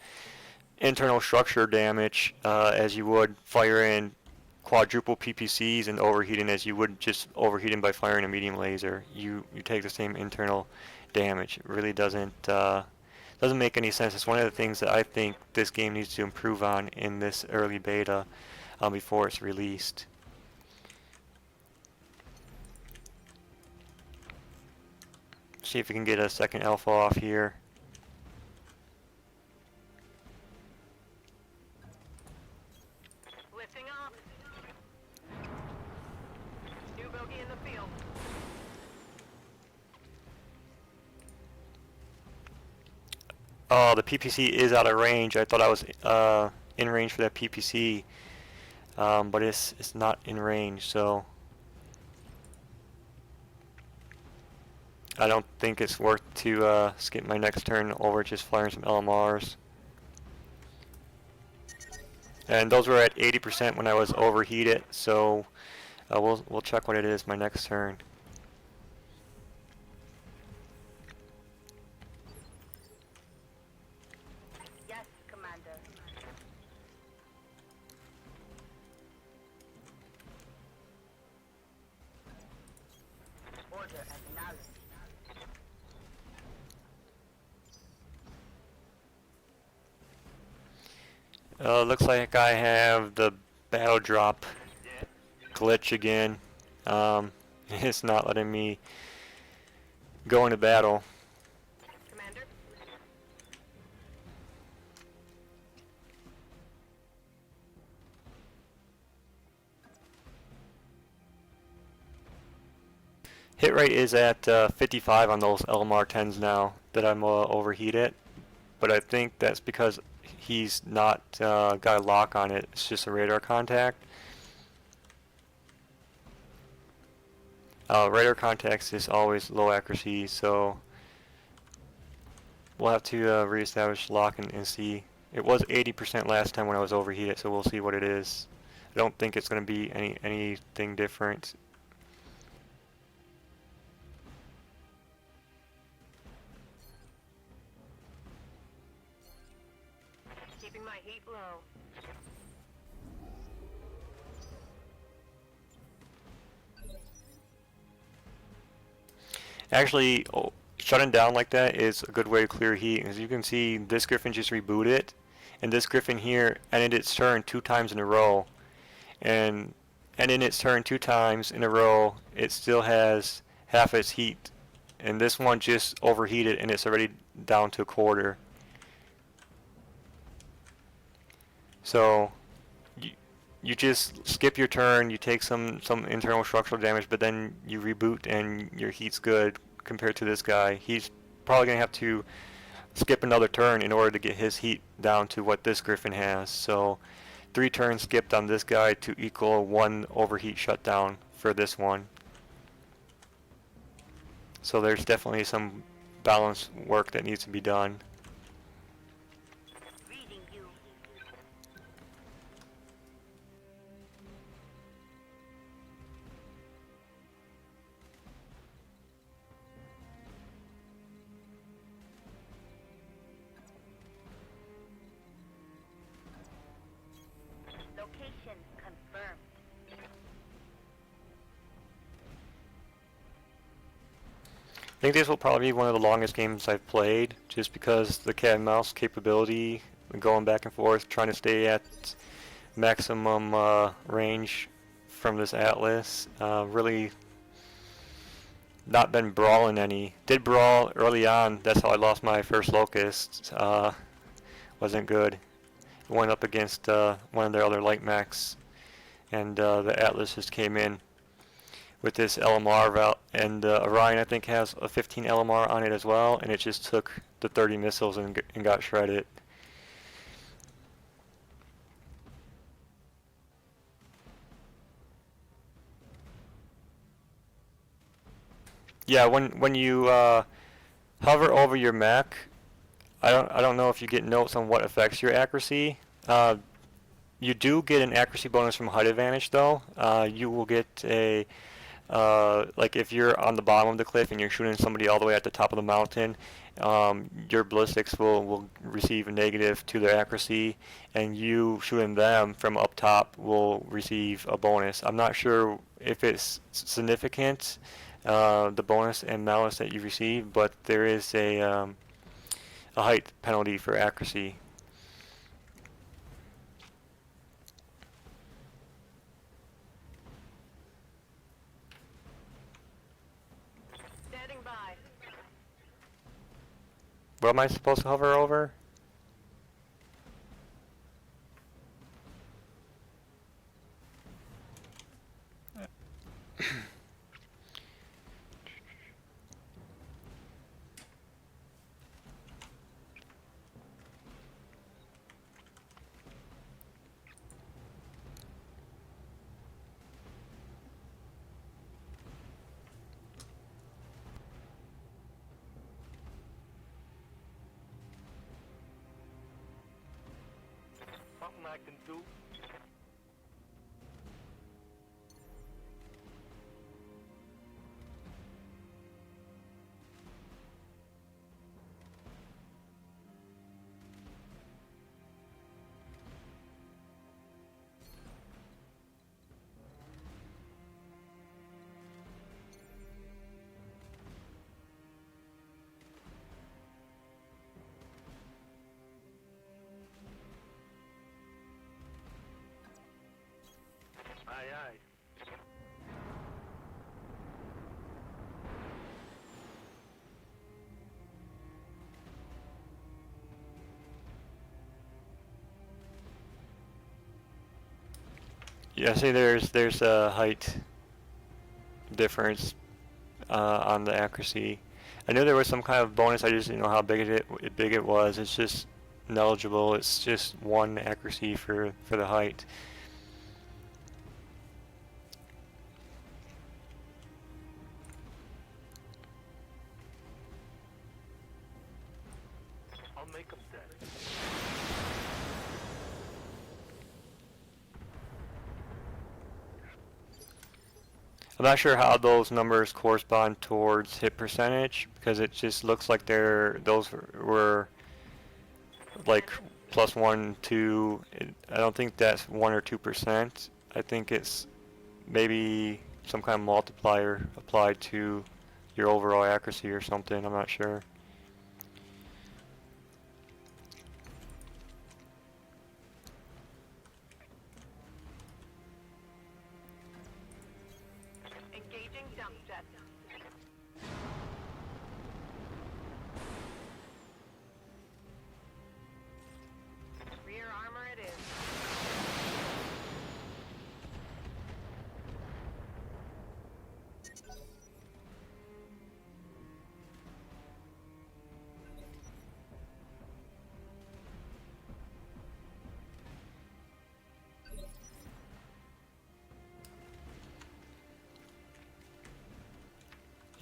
internal structure damage as you would firing quadruple PPCs and overheating as you would just overheating by firing a medium laser. You take the same internal damage. It really doesn't make any sense. It's one of the things that I think this game needs to improve on in this early beta before it's released. See if we can get a second alpha off here. Lifting off. New bogey in the field. Oh, the PPC is out of range. I thought I was in range for that PPC, but it's not in range, so I don't think it's worth to skip my next turn over just firing some LMRs. And those were at 80% when I was overheated, so we'll check what it is my next turn. Yes, Commander. Order acknowledged. Looks like I have the battle drop glitch again. It's not letting me go into battle. Commander. Hit rate is at 55 on those LMR 10s now that I'm overheated, but I think that's because he's not got a lock on it. It's just a radar contact. Radar contacts is always low accuracy, so we'll have to reestablish lock and see. It was 80% last time when I was overheated, so we'll see what it is. I don't think it's going to be anything different. Keeping my heat low. Actually, shutting down like that is a good way to clear heat. As you can see, this Griffin just rebooted, and this Griffin here ended its turn 2 times in a row, and in its turn 2 times in a row, it still has half its heat, and this one just overheated and it's already down to a quarter. So you just skip your turn, you take some internal structural damage, but then you reboot and your heat's good compared to this guy. He's probably going to have to skip another turn in order to get his heat down to what this Griffin has. So 3 turns skipped on this guy to equal 1 overheat shutdown for this one. So there's definitely some balance work that needs to be done. Reading you. Location confirmed. I think this will probably be one of the longest games I've played, just because the cat and mouse capability, going back and forth, trying to stay at maximum range from this Atlas. Really not been brawling any. Did brawl early on, that's how I lost my first Locust. Wasn't good. Went up against one of their other light mechs, and the Atlas just came in with this LMR, and Orion I think has a 15 LMR on it as well, and it just took the 30 missiles and got shredded. Yeah, when you hover over your mech, I don't know if you get notes on what affects your accuracy. You do get an accuracy bonus from height advantage though. You will get a like if you're on the bottom of the cliff and you're shooting somebody all the way at the top of the mountain, your ballistics will receive a negative to their accuracy, and you shooting them from up top will receive a bonus. I'm not sure if it's significant, the bonus and malice that you receive, but there is a height penalty for accuracy. Standing by. What am I supposed to hover over? Something I can do. Aye, aye. Yeah, see, there's a height difference on the accuracy. I knew there was some kind of bonus. I just didn't know how big it was. It's just negligible. It's just 1 accuracy for the height. I'll make them dead. I'm not sure how those numbers correspond towards hit percentage, because it just looks like those were like +1, 2. I don't think that's 1 or 2%. I think it's maybe some kind of multiplier applied to your overall accuracy or something. I'm not sure.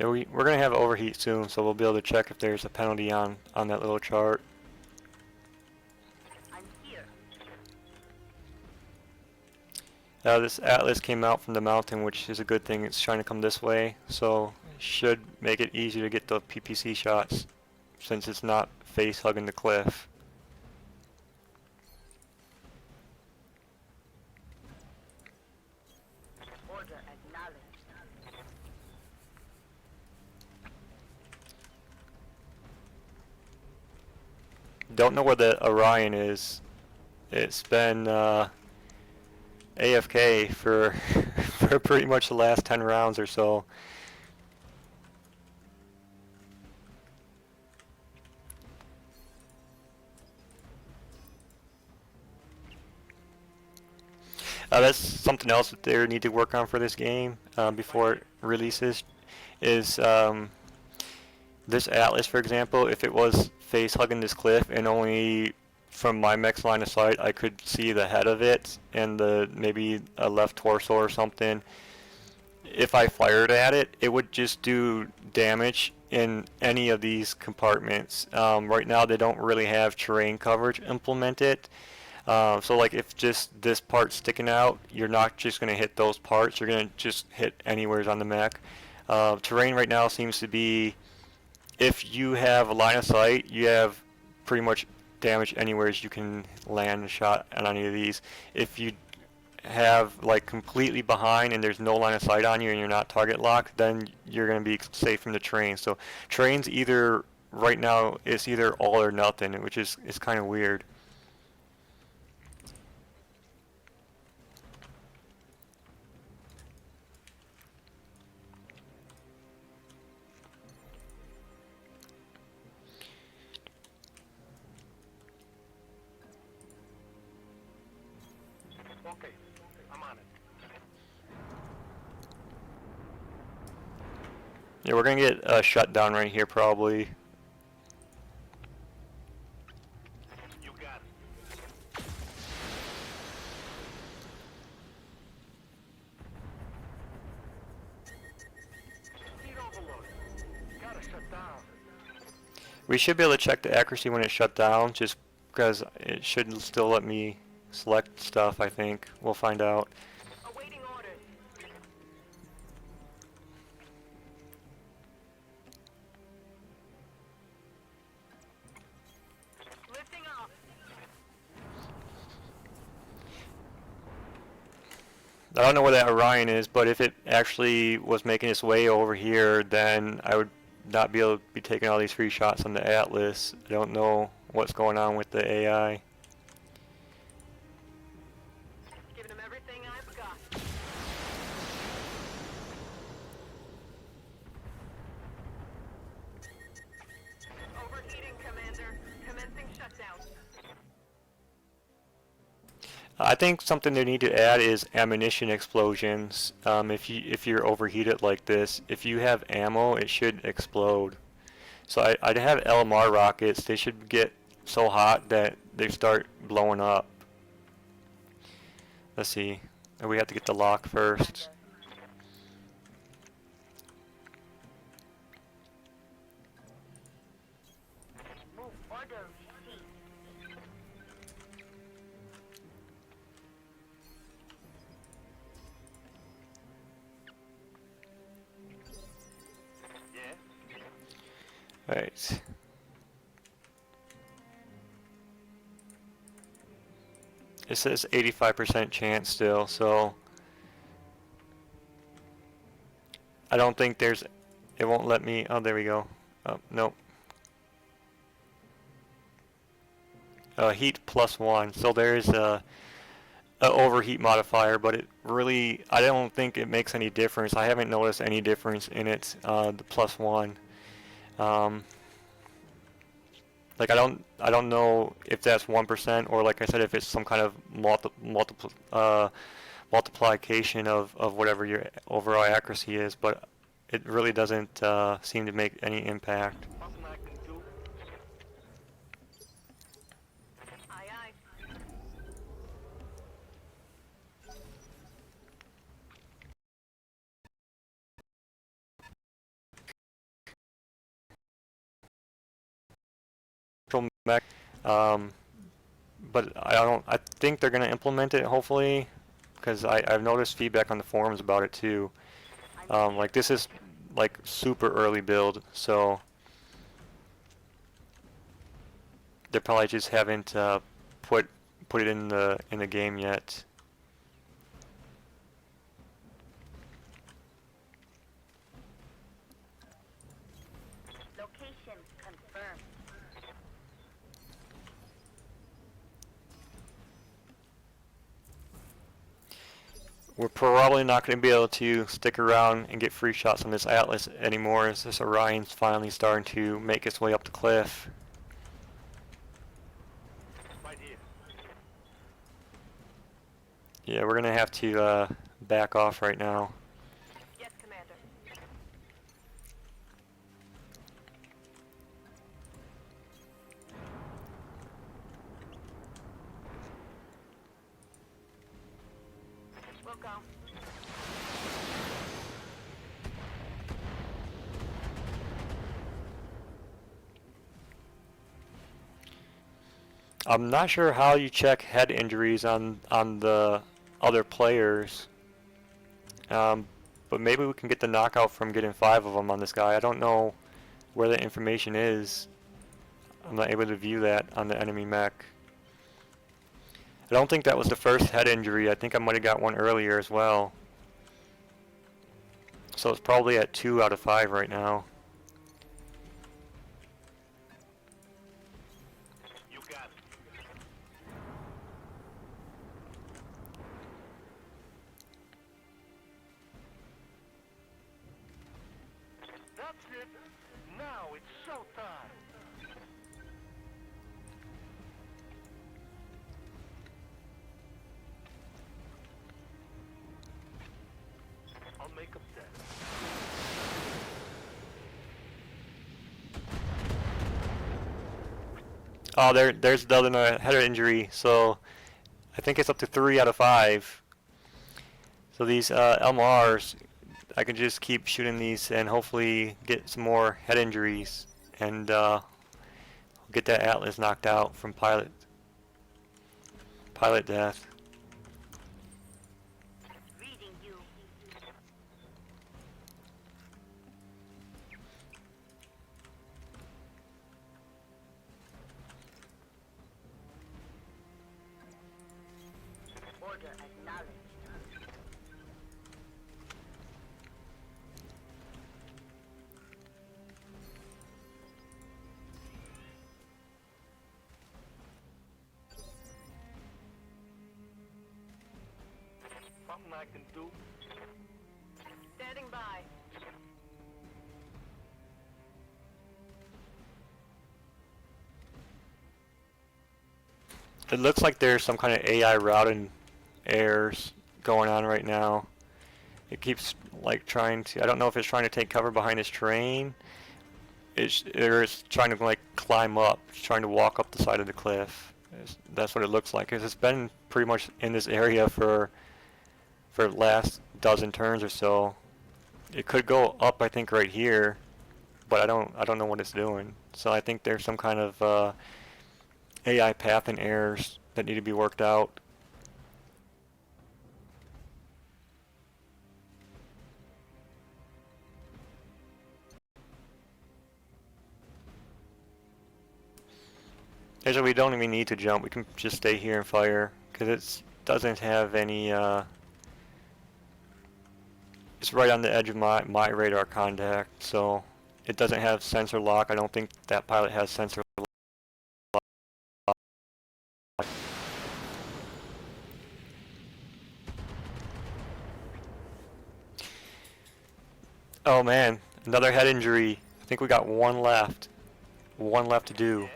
Yeah, we're gonna have overheat soon, so we'll be able to check if there's a penalty on that little chart. I'm here. This Atlas came out from the mountain, which is a good thing. It's trying to come this way, so should make it easier to get the PPC shots since it's not face hugging the cliff. Order acknowledged. Don't know where the Orion is. It's been AFK for for pretty much the last 10 rounds or so. That's something else that they need to work on for this game before it releases. Is this Atlas, for example, if it was face hugging this cliff and only from my mech's line of sight I could see the head of it and the maybe a left torso or something, if I fired at it, it would just do damage in any of these compartments. Right now they don't really have terrain coverage implemented. So like if just this part's sticking out, you're not just going to hit those parts, you're going to just hit anywhere on the mech. Terrain right now seems to be, if you have a line of sight, you have pretty much damage anywhere you can land a shot on any of these. If you have like completely behind and there's no line of sight on you and you're not target locked, then you're going to be safe from the terrain. So terrain's either, right now, it's either all or nothing, which is kind of weird. Okay, I'm on it. Yeah, we're going to get a shutdown right here probably. You got it. Heat overload. Gotta shut down. We should be able to check the accuracy when it's shut down, just because it should still let me select stuff, I think. We'll find out. Awaiting orders. Lifting off. I don't know where that Orion is, but if it actually was making its way over here, then I would not be able to be taking all these free shots on the Atlas. I don't know what's going on with the AI. Giving them everything I've got. Overheating, Commander. Commencing shutdown. I think something they need to add is ammunition explosions. If you're overheated like this, if you have ammo, it should explode. So I'd have LMR rockets. They should get so hot that they start blowing up. Let's see. We have to get the lock first. Move order received. Yeah? Right. It says 85% chance still, so I don't think there's, it won't let me, oh there we go. Oh, nope. Heat +1, so there's a overheat modifier, but it really, I don't think it makes any difference. I haven't noticed any difference in it, the +1. Like I don't know if that's 1% or like I said, if it's some kind of multiplication of whatever your overall accuracy is, but it really doesn't seem to make any impact. mech. Um, but I think they're gonna implement it hopefully, because I've noticed feedback on the forums about it too. Like this is like super early build, so they probably just haven't put it in the game yet. Location confirmed. We're probably not going to be able to stick around and get free shots on this Atlas anymore, as this Orion's finally starting to make its way up the cliff. Right here. Yeah, we're going to have to back off right now. Yes, Commander. We'll go. I'm not sure how you check head injuries on the other players, but maybe we can get the knockout from getting 5 of them on this guy. I don't know where the information is. I'm not able to view that on the enemy mech. I don't think that was the first head injury. I think I might have got one earlier as well. So it's probably at 2 out of 5 right now. You got it. That's it. Now it's showtime. I'll make them dead. Oh, there's the other header injury. So I think it's up to 3 out of 5. So these LMRs, I can just keep shooting these and hopefully get some more head injuries and get that Atlas knocked out from pilot death. Reading you. Order acknowledged. Something I can do. Standing by. It looks like there's some kind of AI routing errors going on right now. It keeps like trying to, I don't know if it's trying to take cover behind this terrain. Or it's trying to like climb up. It's trying to walk up the side of the cliff. That's what it looks like. 'Cause it's been pretty much in this area for the last dozen turns or so. It could go up, I think, right here, but I don't know what it's doing. So I think there's some kind of AI pathing errors that need to be worked out. Actually, we don't even need to jump. We can just stay here and fire because it doesn't have any. It's right on the edge of my radar contact, so it doesn't have sensor lock. I don't think that pilot has sensor lock. Oh man, another head injury. I think we got one left. One left to do.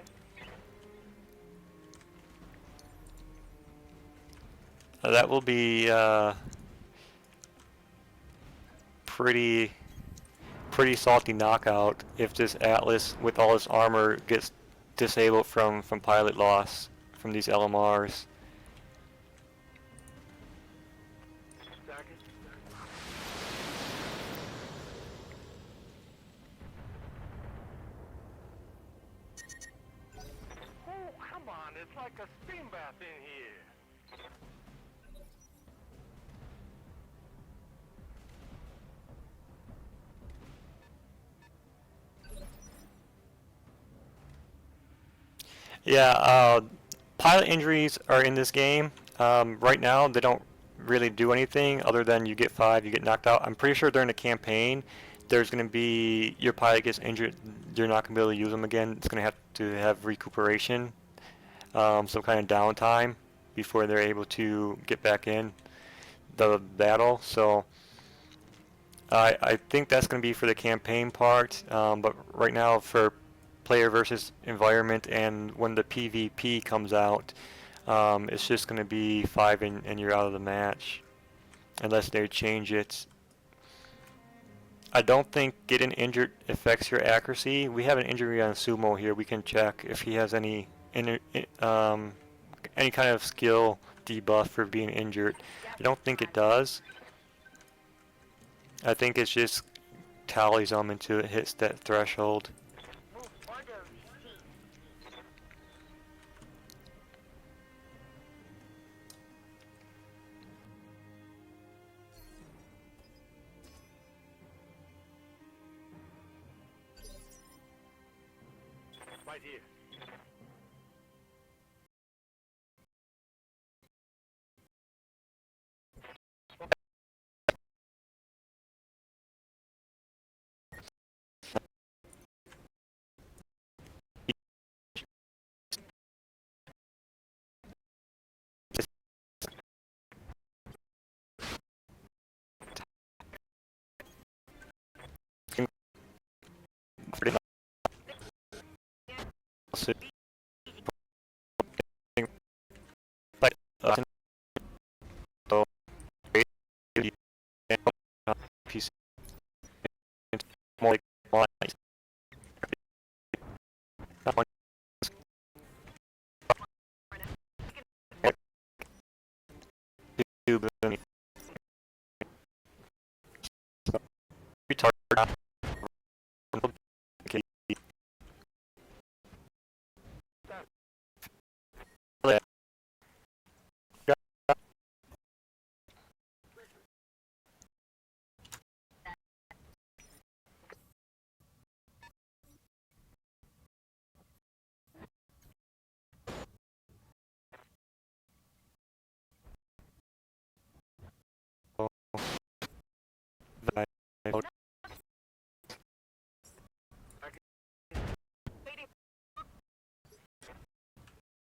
That will be pretty salty knockout if this Atlas with all its armor gets disabled from pilot loss from these LMRs. It's like a steam bath in here. Yeah, pilot injuries are in this game. Right now, they don't really do anything other than you get 5, you get knocked out. I'm pretty sure during the campaign, there's going to be your pilot gets injured, you're not going to be able to use them again. It's going to have recuperation, some kind of downtime before they're able to get back in the battle. So I think that's going to be for the campaign part, but right now for player versus environment and when the PvP comes out, it's just going to be 5 and you're out of the match unless they change it. I don't think getting injured affects your accuracy. We have an injury on Sumo here. We can check if he has any kind of skill debuff for being injured. I don't think it does. I think it's just tallies them until it hits that threshold. Move order received. Right here.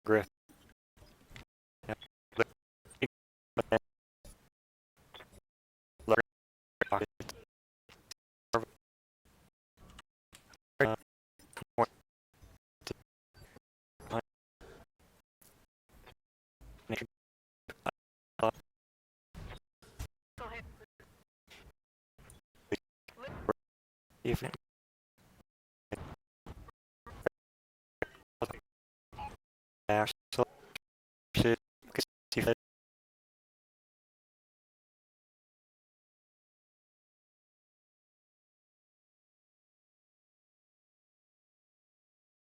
Griff. Go ahead. If